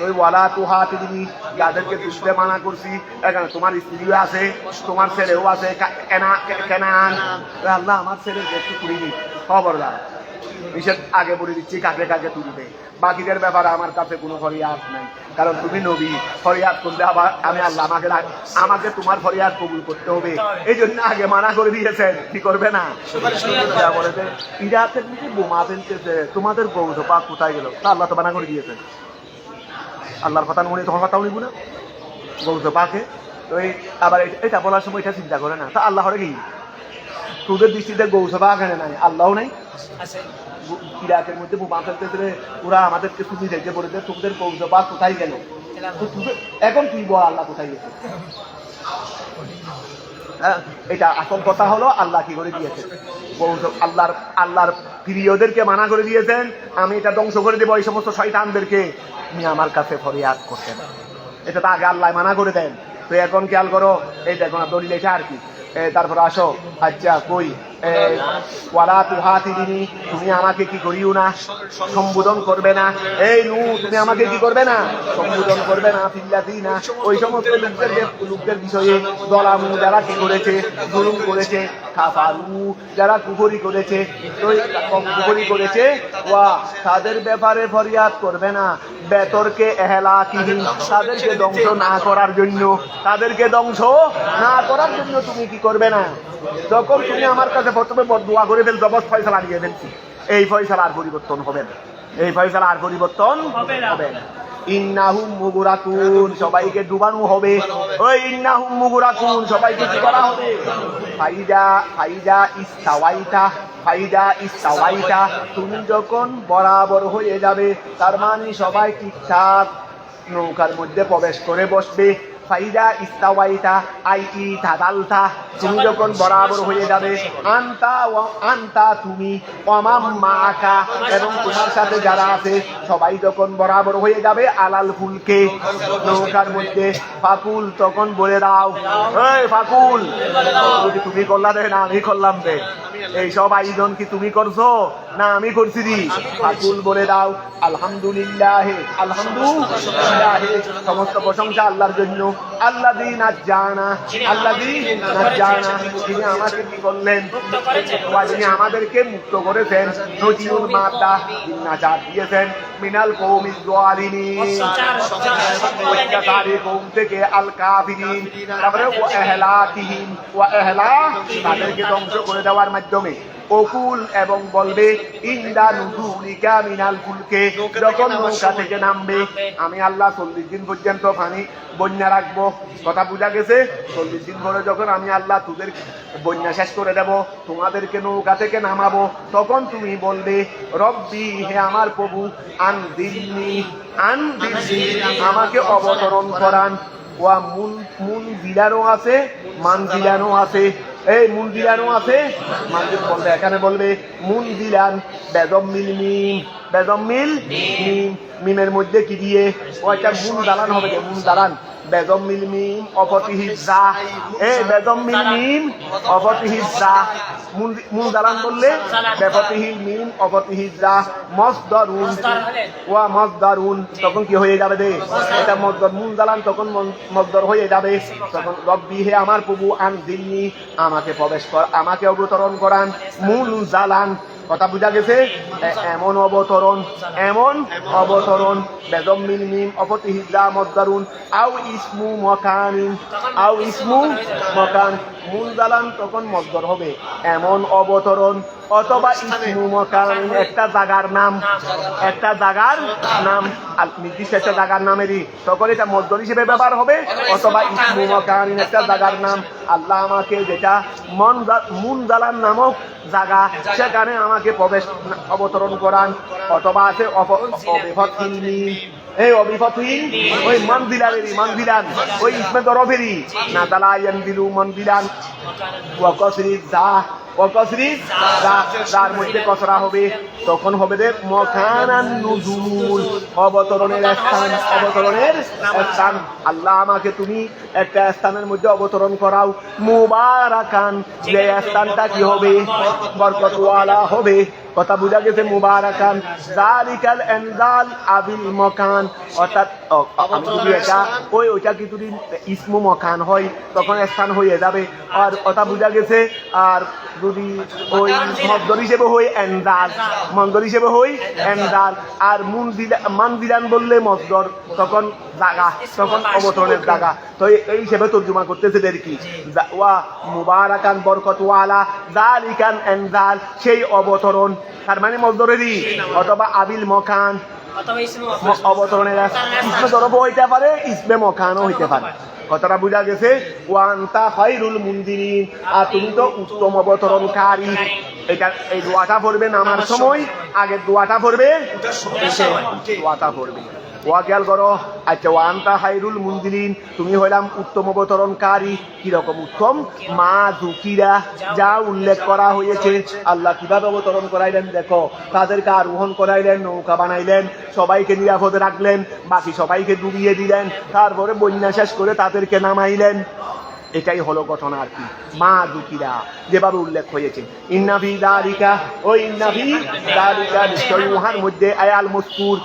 S1: ওই ওয়ালা তু হাত দিবি, যাদেরকে তুলতে মানা করছি, এখানে তোমার স্ত্রীও আছে, তোমার ছেলেও আছে, কেনান। আল্লাহ আমার ছেলের একটু তুলিনি, খবরদার নিষেধ আগে বলে দিচ্ছি কাকে কাকে তুলবে। বাকিদের ব্যাপারে আমার কাছে কোনো ফরিয়াদ নাই, কারণ তুমি নবী, ফরিয়াদ করলে আবার আমি আল্লাহ আমাকে তোমার ফরিয়াদ কবুল করতে হবে। এই জন্য আগে মানা করে দিয়েছেন, কি করবে না। বলেছে ইরাকের দিকে বোমা ফেলতেছে, তোমাদের গৌধ পাক কোথায় গেল? তা আল্লাহ তো মানা করে দিয়েছেন। আল্লাহর কথা মনে তোমার কথাও নিব না গৌধ পাকে। তো এই আবার এটা বলার সময় এটা চিন্তা করে না, তা আল্লাহ হরে কি তোদের দৃষ্টিতে গৌধ পাক এখানে নাই, আল্লাহও নাই। ইরাকের মধ্যে বোমা ফেলতেছে, ওরা আমাদেরকে তুমি দেখে বলেছে তোদের গৌধ পাক কোথায় গেল। এখন তুই বল আল্লাহ কোথায় গেছে। এটা আসল কথা হলো আল্লাহ কি করে দিয়েছে, আল্লাহর প্রিয়দেরকে মানা করে দিয়েছেন, আমি এটা ধ্বংস করে দেবো এই সমস্ত শয়তানদেরকে, তুমি আমার কাছে ফরিয়াদ করতে না। এটা তো আগে আল্লাহ মানা করে দেন। তো এখন খেয়াল করো, এই দেখো না দলিল এটা আর কি। তারপর আসো, আচ্ছা কই ওয়ালা তুহাতি দিনি, তুমি আমাকে কি করিও না, সম্বোধন করবে না। এই নু, তুমি আমাকে কি করবে না, সম্বোধন করবে না। ফিল্লাতি না, ওই সমস্ত লোকদের বিষয়ে দলামু যারা কি করেছে, জুলুম করেছে, কাফারু যারা কুফরি করেছে, কুফরি করেছে, ওয়া তাদের ব্যাপারে ফরিয়াদ করবে না। বেতরকে এহলাকিহীন, তাদেরকে ধ্বংস না করার জন্য, তাদেরকে ধ্বংস না করার জন্য তুমি কি করবে না। যখন তুমি আমার কাছে প্রথমে দোয়া করে ফেল, জবর ফয়সালা নিয়ে ফেলছি, এই ফয়সালা আর পরিবর্তন হবে না, এই ফয়সালা আর পরিবর্তন হবে না। ইন্নাহুম মুগুরাকুন, সবাইকে ডুবানো হবে। ওই ইন্নাহুম মুগুরাকুন, সবাইকে কি করা হবে। ফাইদা ইস্তাওয়াইতা, তুমি যখন বরাবর হয়ে যাবে, তার মানে সবাই ঠিকঠাক নৌকার মধ্যে প্রবেশ করে বসবে। ফাইদা ইস্তাওয়াইতা আইটি তাদালতা, তুমি যখন বরাবর হয়ে যাবে, আনতা তুমি, ওয়ামাম মাআকা, এবং তোমার সাথে যারা আছে সবাই যখন বরাবর হয়ে যাবে, আলাল ফুলকে, নৌকার মধ্যে, ফাকুল, তখন বলে দাও, এই ফাকুল, তুমি করলা রে না আমি করলাম রে, এই সব আয়োজন কি তুমি করছো না আমি করছি রে। ফাকুল বলে দাও আলহামদুলিল্লাহ, আলহামদুলিল্লাহ, সমস্ত প্রশংসা আল্লাহর জন্য। আল্লাযী নাজ্জানা, তিনি আমাকে কি করলেন, যিনি আমাদেরকে মুক্ত করেছেন, নজিউল মাদা নাজাত দিয়েছেন, মিনাল কওমিজ যালিমিন, কওম থেকে, আল কাফিরিন, তারপরে ওয়া ইহলাকিহিম, তাদেরকে ধ্বংস করে দেওয়ার মাধ্যমে। অকুল, এবং বলবে ইন্দা নুজুলিকা মিনাল ফুলকে, যখন নৌকা থেকে নামবে, আমি আল্লাহ 40 দিন পর্যন্ত পানি বন্যা রাখবো। কথা বুঝা গেছে? 40 দিন পরে যখন আমি আল্লাহ তোদের বন্যা শেষ করে দেব, তোমাদেরকে নৌকা থেকে নামাবো, তখন তুমি বলবে রব্বি, হে আমার প্রভু, আনজিলনি, আমাকে অবতরণ করান। ওয়া মুন দিলানো আছে, মান দিলানো আছে, এই মুন দিলানো আছে, মানজিল বলবে, এখানে বলবে মুন দিলান, বেজম্মিল মিম, মিমের মধ্যে কি দিয়ে, ও একটা মুন দালান হবে, মুন দালান, বেজম্মিল মিম অপতিহিজা, এই বেজম্মিল মিম অপতিহিজা, মুন দালান বললে বেপতিহিল মিম অপতিহিজা, মসদারুন, ওয়া মসদারুন, তখন কি হয়ে যাবে দে, এটা মসদার, মুন দালান তখন মসদার হয়ে যাবে। তখন রব্বি, হে আমার প্রভু, আনজিলনি, আমাকে প্রবেশ কর, আমাকে অবতরণ করান, মুন জালান, কথা বুঝা গেছে? এমন অবতরণ, বেজম্মিল মিম অপতিহিজা মসদারুন, আও ইসমু মকান, মুন জালান তখন মসদার হবে, এমন অবতরণ, অথবা ইসমু মকান, একটা জায়গার নাম, নির্দিষ্ট একটা জায়গার নামেরই, তখন এটা মসদার হিসেবে ব্যবহার হবে, অথবা ইসমু মকান, একটা জায়গার নাম। আল্লাহ আমাকে যেটা মুন জালান নামক জায়গা, সেখানে আমাকে অবতরণ করান, অথবা আছে অবিফতহীন, এই অবিফতহীন, ওই মনজিলান, ওই ইসমে দরফেরি, নাযালা ইয়ানজিলু মনজিলান, ওয়া কসরি যা, অকসরি যার মধ্যে কসরা হবে তখন হবে যে মকানান নুজুল, অবতরণের স্থান। আল্লাহ আমাকে তুমি একটা স্থানের মধ্যে অবতরণ করাও, মুবারাকান, যে স্থানটা কি হবে, বরকতওয়ালা হবে। কথা বুঝা গেছে? মুবারাকান যালিকাল ইনজাল আবিল মকান, অর্থাৎ আমি যদি এটা ওইটা কি যদি ইসমু মকান হয় তখন স্থান হয়ে যাবে। আর কথা বুঝা গেছে? আর যদি ওই মজদর হিসেবে হই এনজাল, মজদর হিসেবে হই এনজাল, আর মানজিলান বললে মজদর, তখন জায়গা, তখন অবতরণের জায়গা। তো এই হিসেবে তর্জমা করতেছে কি ওয়া মুবারাকান বরকতওয়ালা যালিকান এনজাল, সেই অবতরণ, তার মানে মজদরেরই, অথবা আবিল মকান, অবতরণের ইসমে দরব হইতে পারে, ইসমে মকানও হইতে পারে। কথাটা বুঝা গেছে? ওয়ান্তা খায়রুল মুনজিরিন, আর তুমি তো উত্তম অবতরণকারী। এটা এই দোয়াটা পড়বে নামার সময়, আগের দোয়াটা পড়বে, দোয়াটা পড়বে ওয়া খেয়াল করো। আচ্ছা, ওয়ান্তা খায়রুল মুনজিরিন, তুমি হইলাম উত্তম অবতরণকারী। কিরকম উত্তম? মা যুকিরা, যা উল্লেখ করা হয়েছে। আল্লাহ কিভাবে অবতরণ করাইলেন দেখো, তাদেরকে আরোহণ করাইলেন, নৌকা বানাইলেন, সবাইকে নিরাপদে রাখলেন, বাকি সবাইকে ডুবিয়ে দিলেন, তারপরে বন্যা শেষ করে তাদেরকে নামাইলেন। এটাই হলো ঘটনা আর কি, মা দুকিরা যেভাবে উল্লেখ হয়েছে। ইন্নাফি দালিকা, ওই ইন্নাফি দালিকা, নিশ্চয়ই উহার মধ্যে, আয়াল মজকুর,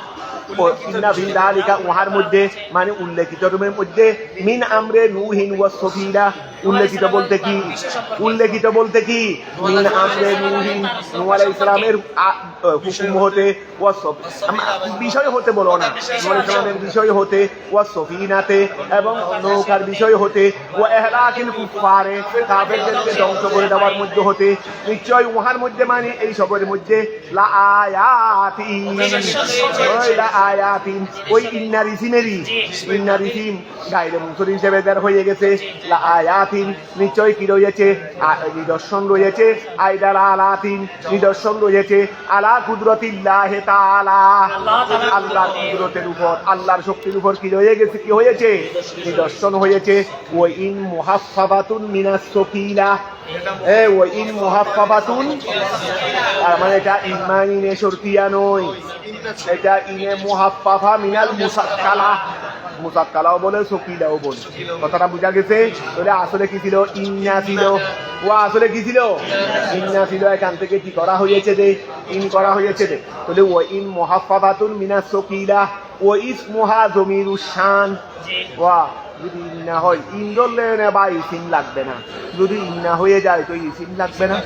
S1: ইন্নাফি দালিকা উহার মধ্যে, মানে উল্লেখিত রূপের মধ্যে, মিন আমরে নূহিন ওয়া সফিনা, উল্লেখিত বলতে কি, উল্লেখিত বলতে কি, মিন আমরে নূহিন, নূহ আলাইহিস সালামের হুকুম হতে, ওয়া বিষয় হতে বলো না, নূহ আলাইহিস সালামের বিষয় হতে, ওয়া সফিনাতে, এবং নৌকার বিষয় হতে, ওয়া ইহলাকিল কুফারে, কাফেরদেরকে ধ্বংস করে দেওয়ার মধ্যে হতে, নিশ্চয় উহার মধ্যে, মানে এই সবের মধ্যে, লা আয়াতিন, ওই লা আয়াতিন, ওই ইন্নারিসিমেরই, ইন্নারিসিম গায়রে মুনসুর হিসেবে বের হয়ে গেছে। লা আয়াতিন, নিশ্চয় কি রয়েছে, নিদর্শন রয়েছে, আইদাল আলাতিন, নিদর্শন রয়েছে, আলা কুদরতিল্লাহি তাআলা, আল্লাহর কুদরতের উপর, আল্লাহর শক্তির উপর কি রয়ে গেছে, কি হয়েছে, নিদর্শন হয়েছে। ওয়া ইন মুহাফফাবাতুন মিনাস সফিলা, ওয়া ইন মুহাফফাবাতুন, মানে এটা ইমাইনে শর্তিয়া নয়, এটা ইনে মুহাফফাফা মিনাল মুসাক্কালা, মুসাক্কালাও বলে, সকিলাও বলে। কথাটা বুঝা গেছে? তাহলে আসলে কি ছিল, ইন্না ছিল, ও আসলে কি ছিল, ইন্না ছিল, এখান থেকে কি করা হয়েছে, যে ইন করা হয়েছে, যে তাহলে ও ইন মুহাফফাবাতুন মিনাস সকিলা, ও ইসমুহা জমিরুশ শান। ওয়া যদি ইন্না হয়, ইন ধরলে না বা ইসিম লাগবে না, যদি ইন্না হয়ে যায় তো ইসিম লাগবে না,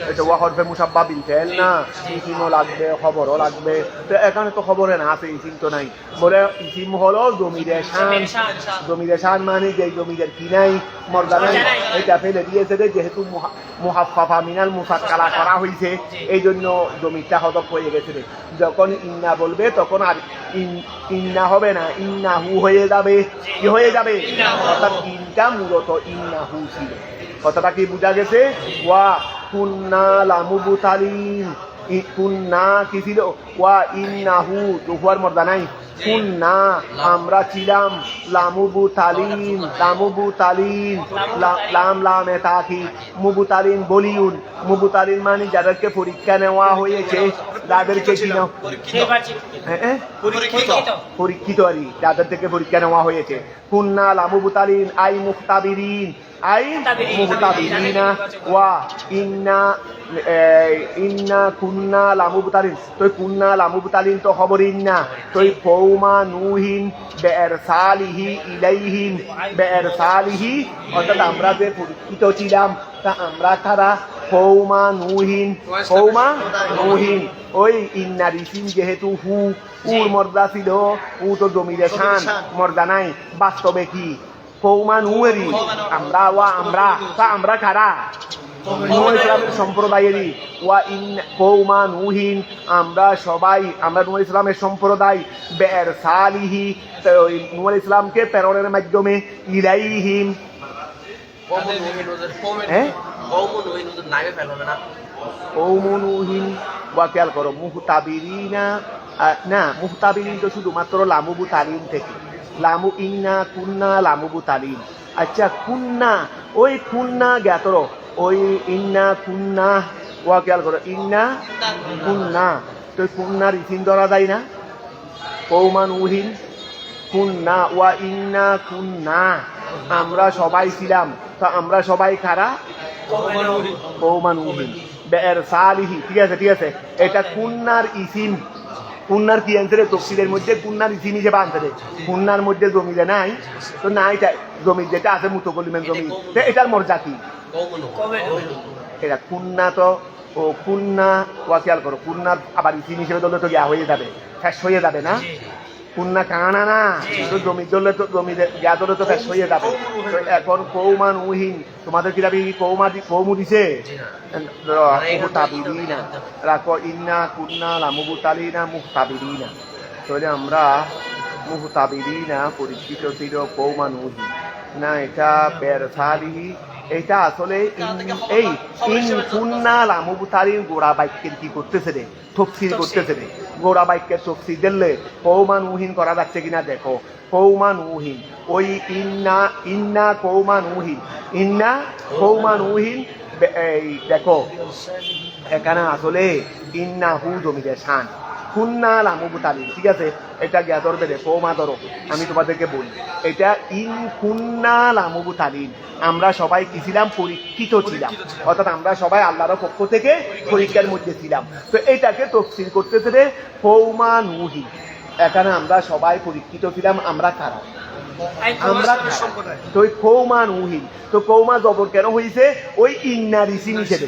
S1: এটা ওয়া হরফে মুসাব্বা বিল ফেল না, ইসিমও লাগবে, খবরও লাগবে। তো এখানে তো খবরে না আছে, ইসিম তো নাই, বলে ইসিম হলো জমিরে শান। জমিরে শান মানে যে জমিদের কি নাই, মর্দা নাই, এটা ফেলে দিয়েছে, যেহেতু মুহাফফাফা মিনাল মুসাক্কালা করা হয়েছে, এই জন্য জমিটা হদপ হয়ে গেছে। যখন ইন্না বলবে তখন আর ইন্না হবে না, ইন্নাহু হয়ে যাবে। কি হয়ে যাবে? অর্থাৎ ইনটা মূলত ইন্নাহু ছিল। কথাটা কি বুঝা গেছে? ওয়া কুন্না লামুবতালিন, কুন্না কি ছিল, ওয়া ইন্নাহু দুহুয়ার মর্দা নাই, কুন্না আমরা ছিলাম, লামুবতালিন, লামুবতালিন, লাম লামে তাকি, মুবতালিন বলিউন, মুবতালিন মানে যাদেরকে পরীক্ষা নেওয়া হয়েছে, যাদেরকে কি নাও, পরীক্ষিত আর যাদের থেকে পরীক্ষা নেওয়া হয়েছে। কুন্না লামুবতালিন আই মুখতাবিরিন, আই মুখতাবিরিনা, ওয়া ইন্না ইন্না কুন্না লামুবতালিন, তো কুন্না লামুবতালিন তো খবর ইন্না, তো কওমা নূহিন বিইরসালিহি ইলাইহিম, বিইরসালিহি, অর্থাৎ আমরা যে পরীক্ষিত ছিলাম, তা আমরা কারা, কওমা নূহিন, কওমা নূহিন, ওই ইন্নারিসিম যেহেতু হু, উর মর্দা ছিল, উ তো জমিরে শান, মর্দা নাই, বাস্তবে কি কওমা নূহেরই, আমরা, ওয়া আমরা, তা আমরা কারা, নূহ ইসলামের সম্প্রদায়েরই, ওয়া ইন কওমা নূহিন, আমরা সবাই, আমরা নূহ ইসলামের সম্প্রদায়, বিইরসালিহি, নূহ ইসলামকে প্রেরণের মাধ্যমে, ইলাইহিম, কওমুনুহিন, ওয়া খেয়াল করো, মুহতাবিরিনা, না মুহতাবিরিন তো শুধুমাত্র লামুবতালিন থেকে, লামু ইন্না কুন্না লামুবতালিন। আচ্ছা কুন্না, ওই কুন্না জ্ঞাতর, ওই ইন্না কুন্না ওয়া খেয়াল করো ইন্না কুন্না, তো কুন্নার ইসিম ধরা যায় না? কৌমান উহিন কুন্না ওয়া ইন্না কুন্না, আমরা সবাই ছিলাম। তো আমরা সবাই কারা? কৌমান উহিন বের সালিহি। ঠিক আছে, ঠিক আছে, এটা কুন্নার ইসিম। কুন্নার কি আনছে রে? তফসিলের মধ্যে কুন্নার ইসিম হিসেবে আনছে রে। কুন্নার মধ্যে জমিলে নাই, তো নাই জমি যেটা আছে মুতকলিমের জমি, এটার মর্যাদা কি? এটা কুন্না। তো ও কুন্না ওয়া খেয়াল করো, কুন্নার আবার ইসিম হিসেবে ধরলে তো গিয়া হয়ে যাবে, ফ্যাশ হয়ে যাবে না? কুন্না কানা না, তো জমি ধরলে তো জমি গিয়া ধরলে তো ফ্যাশ হয়ে যাবে। তো এখন কৌমান উহিন তোমাদের কি যাবি? কৌমু দিছে মুহতাবিরিনা, রাখো ইন্না কুন্না লামুবতালিনা মুহতাবিরিনা। তাহলে আমরা মুহতাবিরিনা পরিচিত ছিল কৌমান উহিন না, এটা বেরসালিহি। এটা আসলে এই ইন কুন্না লামুবতালিন গোড়া বাক্যের কি করতেছে রে? তফসির করতেছে রে। গোড়া বাক্যের তফসির দিলে কৌমান উহিন করা যাচ্ছে কিনা দেখো। কৌমান উহিন ওই ইন্না কৌমান উহিন, ইন্না কৌমান উহিন। এই দেখো এখানে আসলে ইন্না হু জমিদের শান, কুন্না লামুবতালিন। ঠিক আছে, এটা জ্ঞা ধরবে রে, কৌমা ধরো। আমি তোমাদেরকে বলি, এটা ইন কুন্না লামুবতালিন, আমরা সবাই কি ছিলাম? পরীক্ষিত ছিলাম। অর্থাৎ আমরা সবাই আল্লাহর পক্ষ থেকে পরীক্ষার মধ্যে ছিলাম। তো এটাকে তফসিল করতেছে রে কৌমা নুহি। এখানে আমরা সবাই পরীক্ষিত ছিলাম। আমরা কারা? আমরা তো ওই কৌমা নুহি। তো কৌমা জবর কেন হয়েছে? ওই ইন্নার ইসিম হিসেবে।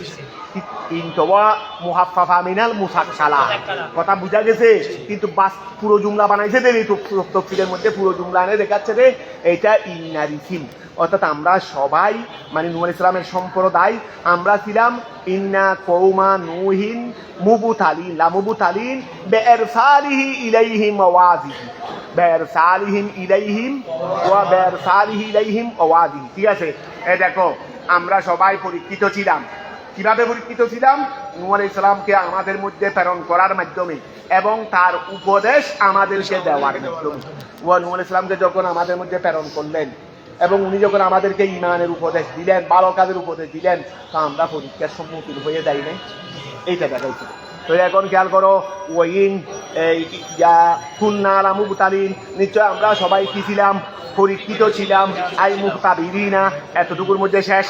S1: কথা বুঝা গেছে? কিন্তু বাস পুরো জুমলা বানাইছে দেরি তফসিলের মধ্যে পুরো জুমলা এনে দেখাচ্ছে রে এটা ইন্নার ইসিম। অর্থাৎ আমরা সবাই মানে নূহ আলাইহিস সালামের সম্প্রদায় আমরা ছিলাম ইন্না কৌমা নুহিন মুবতালিন লামুবতালিন বিইরসালিহি ইলাইহিম ওয়াজিহি, বিইরসালিহিম ইলাইহিম ওয়া বিইরসালিহি ইলাইহিম ওয়াজিহি। ঠিক আছে, এই দেখো আমরা সবাই পরীক্ষিত ছিলাম। কিভাবে পরীক্ষিত ছিলাম? নূহ আলাইহিস সালামকে আমাদের মধ্যে প্রেরণ করার মাধ্যমে এবং তার উপদেশ আমাদেরকে দেওয়ার মাধ্যমে। নূহ আলাইহিস সালামকে যখন আমাদের মধ্যে প্রেরণ করলেন এবং উনি যখন আমাদেরকে ঈমানের উপদেশ দিলেন, ভালো কাজের উপদেশ দিলেন, তা আমরা পরীক্ষার সম্মুখীন হয়ে যাই নাই। এইটা দেখাইছিল। তো এখন খেয়াল করো, ওয়াইন কুন্না লামুবতালিন, নিশ্চয় আমরা সবাই কি ছিলাম? পরীক্ষিত ছিলাম। আই মুহতাবিরিনা, এতটুকুর মধ্যে শেষ।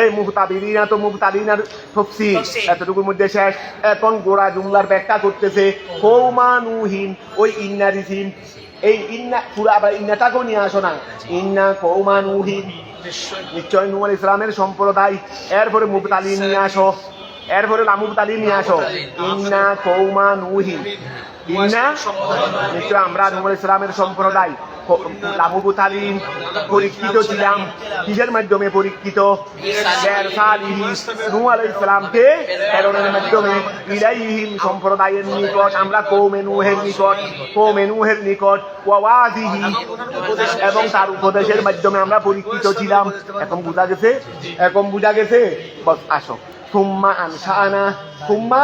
S1: এই মুহতাবিরিনা তো মুবতালিনার তফসির, এতটুকুর মধ্যে শেষ। এখন গোড়া জুমলার ব্যাখ্যা করতেছে কৌমা নুহিন, ওই ইন্নার ইসিম। এই ইন্না পুরো আবার ইন্নাটাকেও নিয়ে আসো না। ইন্না কৌমা নুহিন, নিশ্চয় নূহ আলাইহিস সালামের সম্প্রদায়। এরপরে মুবতালিন নিয়ে আসো, এরপরে লামুবতালিন নিয়ে আসো। ইন্না কৌমা নুহিন, ইন্না নিশ্চয় আমরা নূহ আলাইহিস সালামের সম্প্রদায়। লামুবতালিন পরীক্ষিত ছিলাম। কিসের মাধ্যমে পরীক্ষিত? নূহ আলাইহিস সালামকে প্রেরণের মাধ্যমে ইলাইহিম সম্প্রদায়ের নিকট, আমরা কওমে নূহের নিকট, কওমে নূহের নিকট, ওয়াজিহি এবং তার উপদেশের মাধ্যমে আমরা পরীক্ষিত ছিলাম। এখন বুঝা গেছে? এখন বুঝা গেছে? বস আসো। সুম্মা আনশাআনা, সুম্মা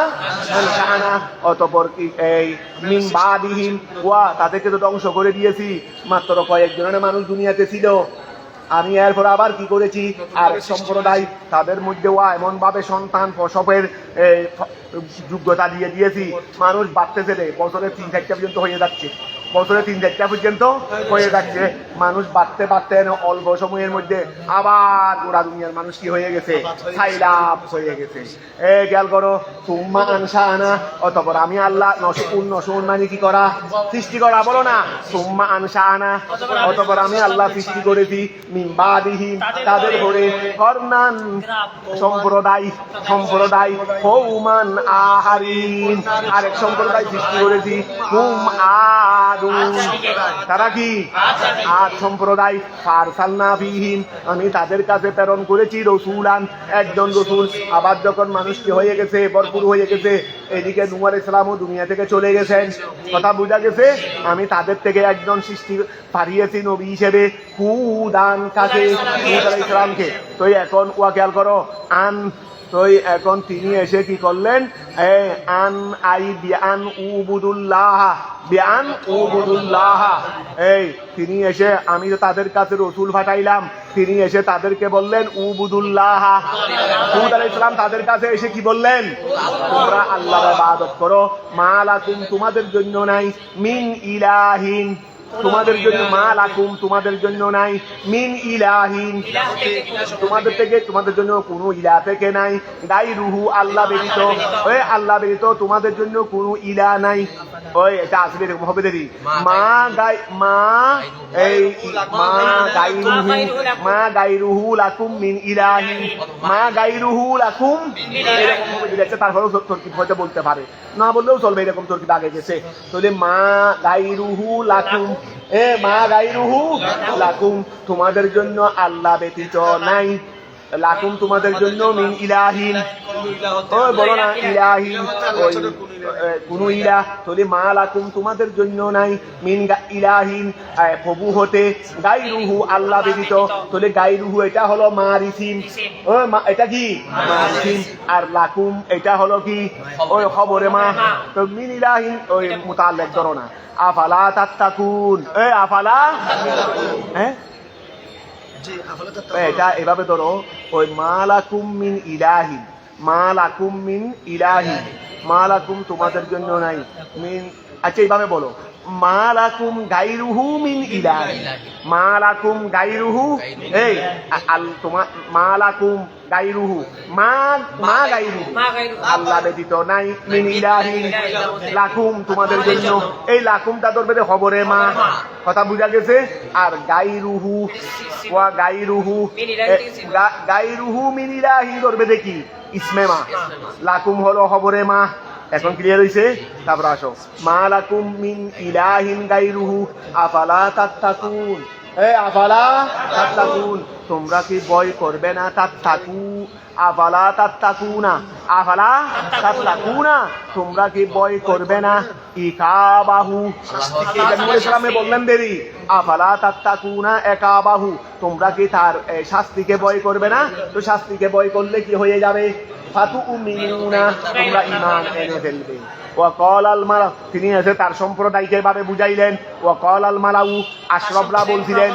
S1: আনশাআনা, অতঃপর এই মিন বাদিহিম ওয়া, তাদেরকে তো ধ্বংস করে দিয়েছি। মাত্র কয়েকজনের মানুষ দুনিয়াতে ছিল। আমি এরপর আবার কি করেছি? আর সম্প্রদায় তাদের মধ্যে ওয়া এমন ভাবে সন্তান প্রসবের যোগ্যতা দিয়ে দিয়েছি, মানুষ বাড়তেছে রে, বছরে 3-4টা পর্যন্ত হয়ে যাচ্ছে, বছরে 3-4টা পর্যন্ত হয়ে যাচ্ছে। মানুষ বাড়তে বাড়তে অল্প সময়ের মধ্যে আবার গোড়া দুনিয়ার মানুষ কি হয়ে গেছে? সাইলাব হয়ে গেছে। খেয়াল করো, সুম্মা আনশাআনা, অতঃপর আমি আল্লাহ নশুন মানে কি করা? সৃষ্টি করা, বলো না? সুম্মা আনশাআনা, অতঃপর আমি আল্লাহ সৃষ্টি করেছি মিন বাদিহিম, তাদের পরে করনান সম্প্রদায় কওমান আহারিন, আরেক সম্প্রদায় সৃষ্টি করেছি হুম আদুন, তারা কি? আদ সম্প্রদায়। ফারসালনা ফীহিম, আমি তাদের কাছে প্রেরণ করেছি রাসূলান, একজন রাসূল। আবার যখন মানুষ কি হয়ে গেছে? ভরপুর হয়ে গেছে। এদিকে নূহ আলাইহিস সালামও দুনিয়া থেকে চলে গেছেন। কথা বোঝা গেছে? আমি তাদের থেকে একজন সৃষ্টি পাঠিয়েছি নবী হিসেবে, হুদান কাছে, নূহ আলাইহিস সালামকে। তো এখন ওয়া খেয়াল করো, আন, তো এখন তিনি এসে কি করলেন? আন আই বিআন উবুদুল্লাহ, বিআন উবুদুল্লাহ। এই তিনি এসে, আমি তো তাদের কাছে রসুল পাঠাইলাম তিনি এসে তাদেরকে বললেন উবুদুল্লাহ। হুদ আলাইহিস সালাম তাদের কাছে এসে কি বললেন? তোমরা আল্লাহর ইবাদত করো, মা লাকুম তোমাদের জন্য নাই, মিন ইলাহিন তোমাদের জন্য, মা লাকুম তোমাদের জন্য নাই, মিন ইলাহিন তোমাদের জন্য কোনো ইলা থেকে নাই, গায়রুহু আল্লাহ ব্যতীত, ওই আল্লাহ ব্যতীত তোমাদের জন্য কোনো ইলা নাই। ওই এটা আসলে এরকম হবে দেরি, মা গায়রুহু লাকুম মিন ইলাহিন, মা গায়রুহু লাকুম এরকম হবে দিলে তারপরেও তরকিব হয়তো বলতে পারে, না বললেও চলবে, এরকম তরকিব আগে গেছে। তাহলে মা গায়রুহু লাকুম, মা গায়রুহু লাকুম তোমাদের জন্য আল্লাহ ব্যতীত নাই, লাকুম তোমাদের জন্য মিন ইলাহিন, ওই বলো না ইলাহিন, ওই কোন ইলাহ, তাহলে মা লাকুম তোমাদের জন্য নাই, মিন ইলাহিন প্রভু হতে, গায়রুহু আল্লাহ ব্যতীত, তাহলে গায়রুহু এটা হলো মারিফিন, এটা কি মারিফিন, আর লাকুম এটা হলো কি ওই খবরে মা, তো মিন ইলাহিন ওই মুতাল্লিক ধরো না। আফালা তাত্তাকুন, আফালা, হ্যাঁ এটা এভাবে ধরো, ওই মালাকুম মিন ইলাহিন, মালাকুম মিন ইলাহিন, মালাকুম তোমাদের জন্য নাই, মিন, আচ্ছা এইভাবে বলো, মালাকুম গায়রুহু মিন ইলাহিন, মালাকুম গায়রুহু, এই তোমার মালাকুম গায়রুহু, মা গায়রুহু আল্লাহ ব্যতীত নাই, মিন ইলাহিন লাকুম তোমাদের জন্য, এই লাকুমটা ধরবে খবরে মা, কথা বুঝা গেছে। আর গায়রুহু ওয়া গায়রুহু, গায়রুহু মিন ইলাহিন ধরবে দেখি ইসমে মা, লাকুম হলো খবরে মা। এখন ক্লিয়ার হইছে? তারপর আসো, মা লাকুম মিন ইলাহিন গায়রুহু আফালা তাত্তাকুন, আফালা তাত্তাকুন তোমরা কি ভয় করবে না, তাত্তাকু আফালা তাত্তাকুনা, আফালা তাত্তাকুনা তোমরা কি ভয় করবে না, ইকাবাহু ইসলামে বললেন দেরি, আফালা তাত্তাকুনা একাবাহু তোমরা কি তার শাস্তিকে ভয় করবে না, তো শাস্তিকে ভয় করলে কি হয়ে যাবে, ফাতুমিনুনা তোমরা ঈমান এনে ফেলবে। ওয়াকাল আল মালা তিনি এসে তার সম্প্রদায়কে ভাবে বুঝাইলেন, ওয়াকাল আল মালাউ আশরাফরা বলছিলেন,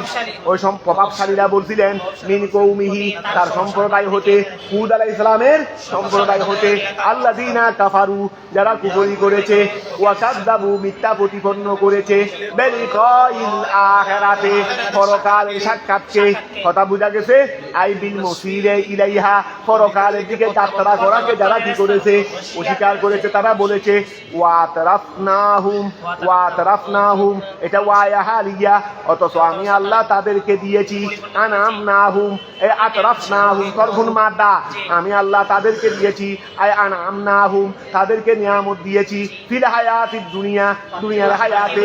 S1: ওই প্রভাবশালীরা বলছিলেন, মিন কওমিহি তার সম্প্রদায় হতে, হুদ আলাইহিস সালামের সম্প্রদায় হতে, আল্লাযিনা কাফারু যারা কুফরি করেছে, ওয়া কাযযাবু মিথ্যা প্রতিপন্ন করেছে, বিলিকাইল আখিরাতে পরকালের সাক্ষাৎকে, কথা বুঝা গেছে, আই বিল মুসিরে ইলাইহা পরকালের দিকে যাত্রা করাকে যারা কি করেছে অস্বীকার করেছে, তারা বলেছে ওয়াতারাফনাহুম এটা ওয়ায়া হালিয়া, অথচ আমি আল্লাহ তাদেরকে দিয়েছি আনামনাহুম, এই আতরাফনাহুম তরফুন মাদা, আমি আল্লাহ তাদেরকে দিয়েছি, আই আনামনাহুম তাদেরকে নিয়ামত দিয়েছি, ফিল হায়াতিদ দুনিয়া দুনিয়ার হায়াতে,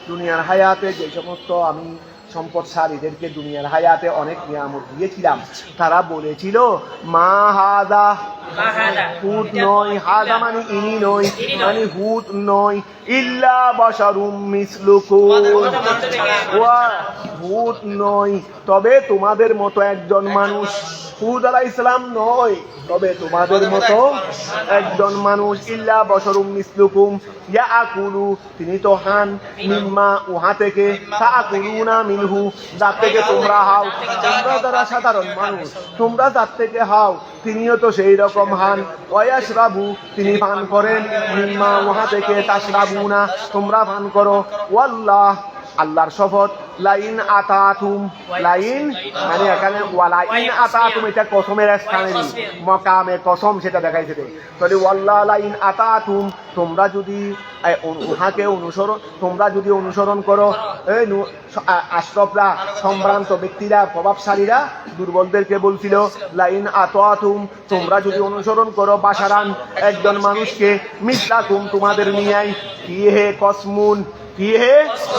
S1: দুনিয়ার হায়াতে যে সমস্ত আমি সম্পদশালীদেরকে দুনিয়ার হায়াতে অনেক নিয়ামত দিয়েছিলাম, তারা বলেছিল মা হাদা, হুদ নয়, হাদা মানে ইনি নয়, মানে হুদ নয়, ইল্লা বাশারুম মিসলুকুম, হুদ নয় তবে তোমাদের মতো একজন মানুষ, হুদ আলাইহিস সালাম নয় তবে তোমাদের মতো একজন মানুষ, ইল্লা বাশারুম মিসলুকুম ইয়াকুলু তিনি তো হান, মিম্মা উহা থেকে, তাকুলুনা মিনহু যার থেকে তোমরা হাও, তোমরা যারা সাধারণ মানুষ তোমরা যার থেকে হাও তিনিও তো সেই রকম হান, ওয়াশরাবু তিনি পান করেন, মিম্মা উহা থেকে, তাশরাবুনা তোমরা পান করো, ওয়াল্লাহ আল্লাহর শপথ, লাইন আতাতুম, লাইন মানে এখানে ওয়ালাইন আতাতুম এটা কসমের স্থানে মকামে কসম সেটা দেখাইছে, তাহলে ওয়াল্লাহ লাইন আতাতুম তোমরা যদি উহাকে অনুসরণ, তোমরা যদি অনুসরণ করো, আশরাফরা সম্ভ্রান্ত ব্যক্তিরা প্রভাবশালীরা দুর্বলদেরকে বলছিল, লাইন আতাতুম তোমরা যদি অনুসরণ করো, বাশারান একজন মানুষকে, মিসলাকুম তোমাদের নিয়াই, কি হে কসমুন, কি হে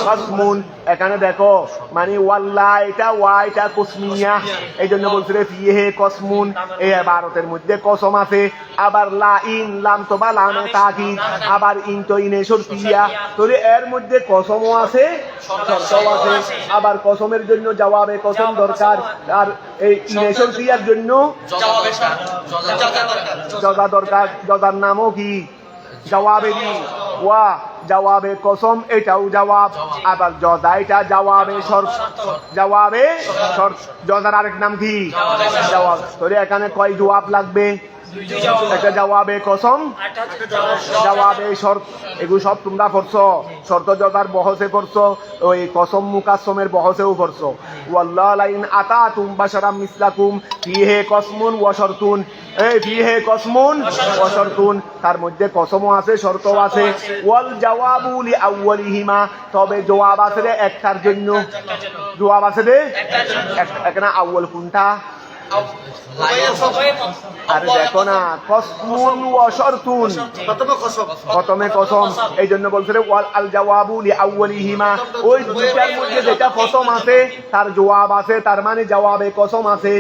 S1: কসমুন এখানে দেখো মানে ওয়াল্লাহ এটা ওয়া এটা কসমিয়া, এই জন্য বলছিল ফিহে কসমুন, এই ভারতের মধ্যে কসম আছে, আবার লাইন লাম তো বা লামে তাকিদ, আবার ইন তো ইনে শর্তিয়া, তাহলে এর মধ্যে কসমও আছে শর্তও আছে, আবার কসমের জন্য জবাবে কসম দরকার, আর এই ইনে শর্তিয়ার জন্য জজা দরকার, জজার নামও কি জবাবেরই, ওয়া জবাবে কসম এটাও জবাব, আবার জজা এটা জবাবে শর্ত, জবাবে শর্ত, জজার আরেক নাম কি জবাব। তোরে এখানে কয় জবাব লাগবে? একটা জবাবে কসম, জবাবে শর্ত, এগুলো সব তোমরা পড়ছো, শর্ত জজার বহসে পড়ছো, ওই কসম মুকাসমের বহসেও পড়ছো। ওয়াল্লাহ লাইন আতাতুম বাশারাম মিসলাকুম ফিহে কসমুন ওয়া শরতুন, এই ফিহে কসমুন ওয়া শরতুন, তার মধ্যে কসমও আছে শর্তও আছে। ওয়াল জাওয়াবু লি আউয়ালিহিমা, তবে জবাব আছে রে একটার জন্য, জবাব আছে রে এখানে আউয়াল কোনটা? আরে দেখো না, কসমুন ওয়া শরতুন,
S3: প্রথমে কসম,
S1: প্রথমে কসম, এই জন্য বলছে রে ওয়াল আল জাওয়াবু লি আউয়ালিহিমা, ওই দুইটার মধ্যে যেটা কসম আছে তার জবাব আছে, তার মানে জবাবে কসম আছে,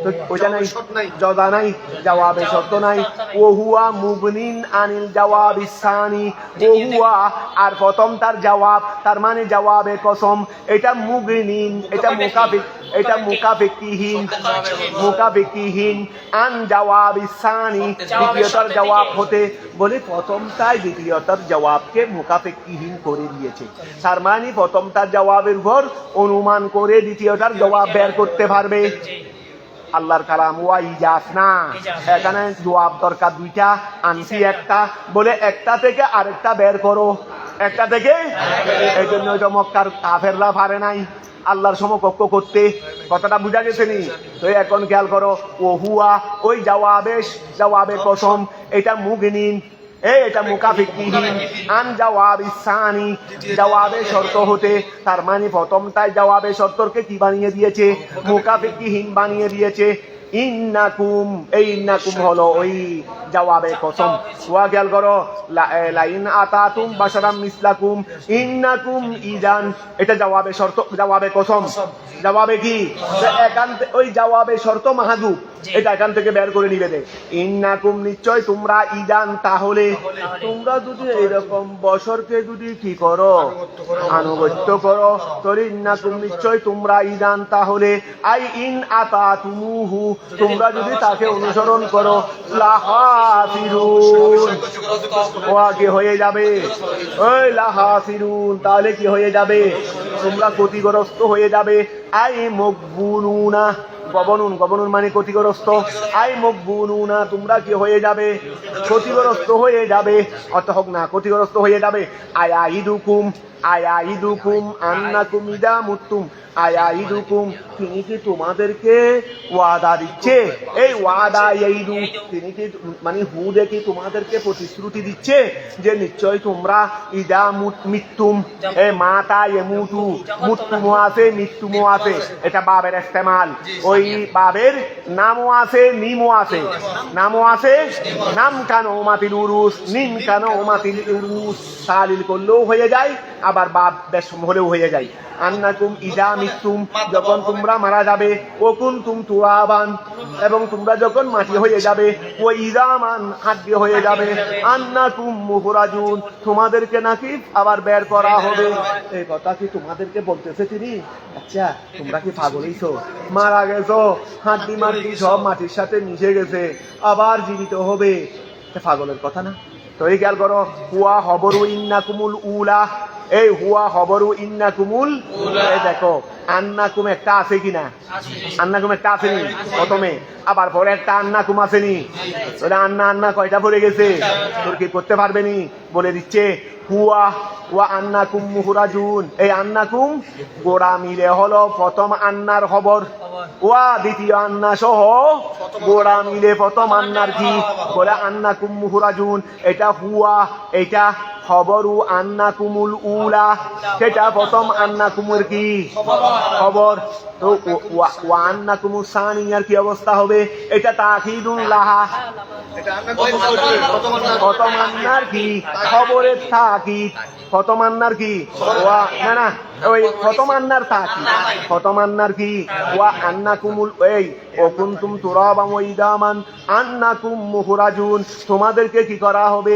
S1: তো ওইটা নাই, জজা নাই, জবাবে শর্ত নাই। ও হুয়া মুবনিন আনিল জওয়াবিস সানি, ও হুয়া আর প্রথম তার জবাব, তার মানে জবাবে কসম, এটা মুবনিন, এটা মুকাফিক, এটা মুকাফিকিহীন, মুকাফিকিহীন আন জওয়াবিস সানি, দ্বিতীয়টার জবাব হতে, বলে প্রথমটাই দ্বিতীয়টার জবাবকে মুকাফিকিহীন করে দিয়েছে, তার মানে প্রথমটার জবাবের উপর অনুমান করে দ্বিতীয়টার জবাব বের করতে পারবে। আল্লাহর কালাম ওয়া ইজাজ না, এখানে জবাব দরকার দুইটা, আনসি একটা, বলে একটা থেকে আরেকটা বের করো, একটা থেকে, এই জন্য ওইটা মক্কার কাফেররা পারে নাই আল্লাহর সমকক্ষ করতে, কথাটা বুঝা গেছে নি? তো এখন খেয়াল করো, ও হুয়া ওই জবাবে কসম, এটা মুগনিন, এটা মুকাফিকিহীন আন জওয়াবিস সানি, জওয়াবে শর্ত হতে, তার মানে প্রথমটাই জওয়াবে শর্তকে কি বানিয়ে দিয়েছে? মুকাফিকিহীন বানিয়ে দিয়েছে। ইন্নাকুম, এই ইন্নাকুম হলো ওই জওয়াবে কসম। ওয়া খেয়াল করো, লাইন আতাতুম বাশারাম মিসলাকুম ইন্নাকুম ইজান, এটা জওয়াবে শর্ত, জওয়াবে কসম, জবাবে কি এখান ওই জবাবে শর্ত মাহাজুব, এটা এখান থেকে বের করে নিবে দে। ইন্নাকুম নিশ্চয় তোমরা, ইদান তাহলে, তোমরা যদি এরকম বছরকে যদি কি করো আনুগত্য করো, তোর ইন্নাকুম নিশ্চয় তোমরা, ইদান তাহলে, আই ইন আতাতুমুহু তোমরা যদি তাকে অনুসরণ করো, লাহাফিরুন, ওয়া কি হয়ে যাবে? ওই লাহাফিরুন, তাহলে কি হয়ে যাবে? তোমরা ক্ষতিগ্রস্ত হয়ে যাবে। আই মকবুলুনা, গবনুন, গবনুন মানে ক্ষতিগ্রস্ত, আই মকবুলুনা তোমরা কি হয়ে যাবে? ক্ষতিগ্রস্ত হয়ে যাবে, অত হোক না, ক্ষতিগ্রস্ত হয়ে যাবে। আয়াইদুকুম, আয়াইদুকুম আন্নাকুম ইদা মুতুম, আয়াইদুকুম তিনি কি তোমাদেরকে ওয়াদা দিচ্ছে, এই ওয়াদা ইয়াইদু তিনি কি মানে হু দেখি তোমাদেরকে প্রতিশ্রুতি দিচ্ছে যে নিশ্চয় তোমরা ইদা মৃত্যুম, এ মাতা এমুতু, মুতুমো আছে মৃত্যুমো আছে, এটা বাবের ইস্তেমাল, ওই বাবের নামও আছে নিমও আছে, নামও আছে, নাম কানো মাতিল উরুস, নিম কানো মাতিল উরুস, তালিল করলেও হয়ে যায়, আবার বাপ বেশম হলেও হয়ে যায়। আন্নাকুম ইদা মৃত্যুম, যখন তোমরা মারা যাবে, ও কুনতুম তুরাবান, এবং তোমরা যখন মাটি হয়ে যাবে, ও ইদামান হাড্ডি হয়ে যাবে, আন্নাকুম মুখরাজুন তোমাদেরকে নাকি আবার বের করা হবে। এই কথা কি তোমাদেরকে বলতেছে তিনি? আচ্ছা তোমরা কি পাগল হইছো? মারা গেছো, হাড্ডি মাটি সব মাটির সাথে মিশে গেছে, আবার জীবিত হবে, পাগলের কথা না? তো এই খেয়াল করো, হুয়া হবরু ইন্নাকুমুল উলা, এই হুয়া হবরু ইন্নাকুমুল, এই দেখো আন্নাকুম একটা আছে কিনা? আন্নাকুম একটা আসেনি প্রথমে, আবার পরে একটা আন্নাকুম আসেনি, আন্না আন্না কয়টা পড়ে গেছে? তোর কি করতে পারবে নি? বলে দিচ্ছে হুয়া ওয়া আন্নাকুম মুহরাজুন, এই আন্নাকুম গোড়া মিলে হলো প্রথম আন্নার খবর, ওয়া দ্বিতীয় আন্না সহ গোড়া মিলে প্রথম আন্নার কি বলে? আন্নাকুম মুহরাজুন, এটা হুয়া, এটা খবরু আন্নাকুমুল উলা, সেটা প্রথম আন্নাকুমের কি খবর। তো ওয়া আন্নাকুমুস সানিয়ার কি অবস্থা হবে? এটা তাকিদুন লাহা, প্রথম আন্নার কি খবরের তাকিদ, প্রথম আন্নার কি ওয়া না না ওই প্রথম আন্নার তাকিদ, প্রথম আন্নার কি ওয়া আন্নাকুমুল, এই ও কুনতুম তুরাবাম ওয়া ইদামান আন্নাকুম মুহরাজুন তোমাদেরকে কি করা হবে?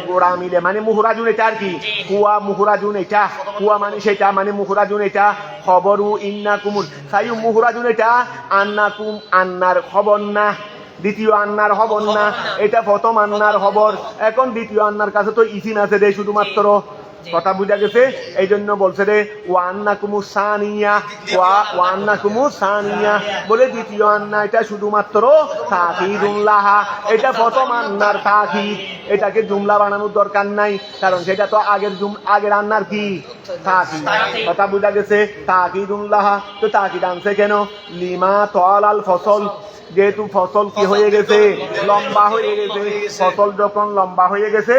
S1: গোড়া মিলে মানে মুহরাজুন, এটা আর কি হুয়া মুহরাজুন, এটা হুয়া মানে সেটা, মানে মুহরাজুন এটা খবরু ইন্নাকুমুল, সাইয়ু মুহরাজুন এটা আন্নাকুম আন্নার খবর না, দ্বিতীয় আন্নার খবর না, এটা প্রথম আন্নার খবর। এখন দ্বিতীয় আন্নার কাছে তো ইসিম আছে রে শুধুমাত্র, কথা বুঝা গেছে? এই জন্য বলছে রে ওয়ান্নাকুমু সানিয়া বলে দ্বিতীয় আন্না এটা শুধুমাত্র তাকিদুল্লাহা, এটা প্রথম আন্নার তাকিদ। এটাকে জুমলা বানানোর দরকার নাই, কারণ সেটা তো আগের আন্নার কি তাকিদ। কথা বুঝা গেছে? তাকিদুল্লাহা, তো তাকিদ আনছে কেন? লিমা তালাল ফসল, যেহেতু ফসল কি হয়ে গেছে, লম্বা হয়ে গেছে। ফসল যখন লম্বা হয়ে গেছে,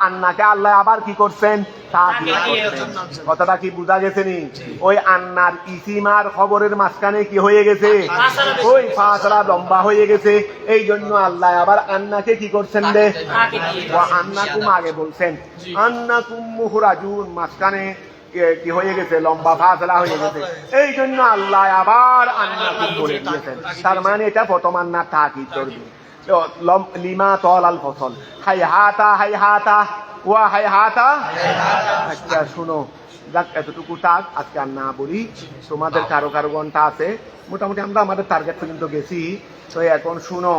S1: আন্নাকে আল্লাহ আবার কি করছেন? তাকিদ করছেন। কথাটা কি বুঝা গেছে নি? ওই আন্নার ইসিমার খবরের মাঝখানে কি হয়ে গেছে? ওই ফাসলা লম্বা হয়ে গেছে। এই জন্য আল্লাহ আবার আন্নাকে কি করছেন রে? আন্নাকুম আগে বলছেন, আন্নাকুম মুখরাজুন, মাঝখানে কি হয়ে গেছে? লম্বা ফাসলা হয়ে গেছে। এই জন্য আল্লাহ আবার আন্নাকুম বলে দিয়েছেন। তার মানে এটা প্রথম আন্নার তাকিদ ধরবে। লিমা তালাল ফসল, হাইহাতা ওয়া হাইহাতা। আচ্ছা শুনো, যাক এতটুকু থাক, আজকে আর না বলি। তোমাদের কারো ঘন্টা আছে, মোটামুটি আমরা আমাদের টার্গেট পর্যন্ত গেছি। তো এখন শুনো,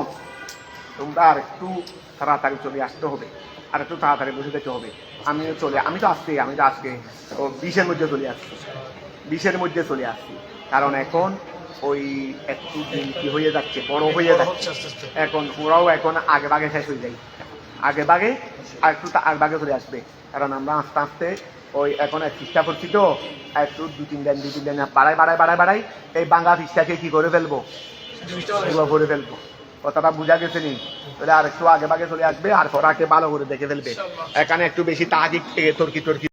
S1: তোমরা আর একটু তাড়াতাড়ি চলে আসতে হবে, আর একটু তাড়াতাড়ি বসে যেতে হবে। আমি তো আজকে 20-এর মধ্যে চলে আসছি, 20-এর মধ্যে চলে আসছি। কারণ এখন ওই একটু দিন কি হয়ে যাচ্ছে, বড় হয়ে যাচ্ছে। এখন ওরাও এখন আগে ভাগে শেষ হয়ে যায়, আগে ভাগে আর একটু আগে ভাগে চলে আসবে। কারণ আমরা আস্তে আস্তে ওই এখন চেষ্টা করছি, তো একটু 2-3 দিন বাড়াই এই বাংলা চেষ্টাকে কি করে ফেলবো, করে ফেলবো। কথাটা বুঝা গেছে নি? তাহলে আর একটু আগে ভাগে চলে আসবে, আর পড়াকে ভালো করে দেখে ফেলবে। এখানে একটু বেশি তাহাকিক তর্কি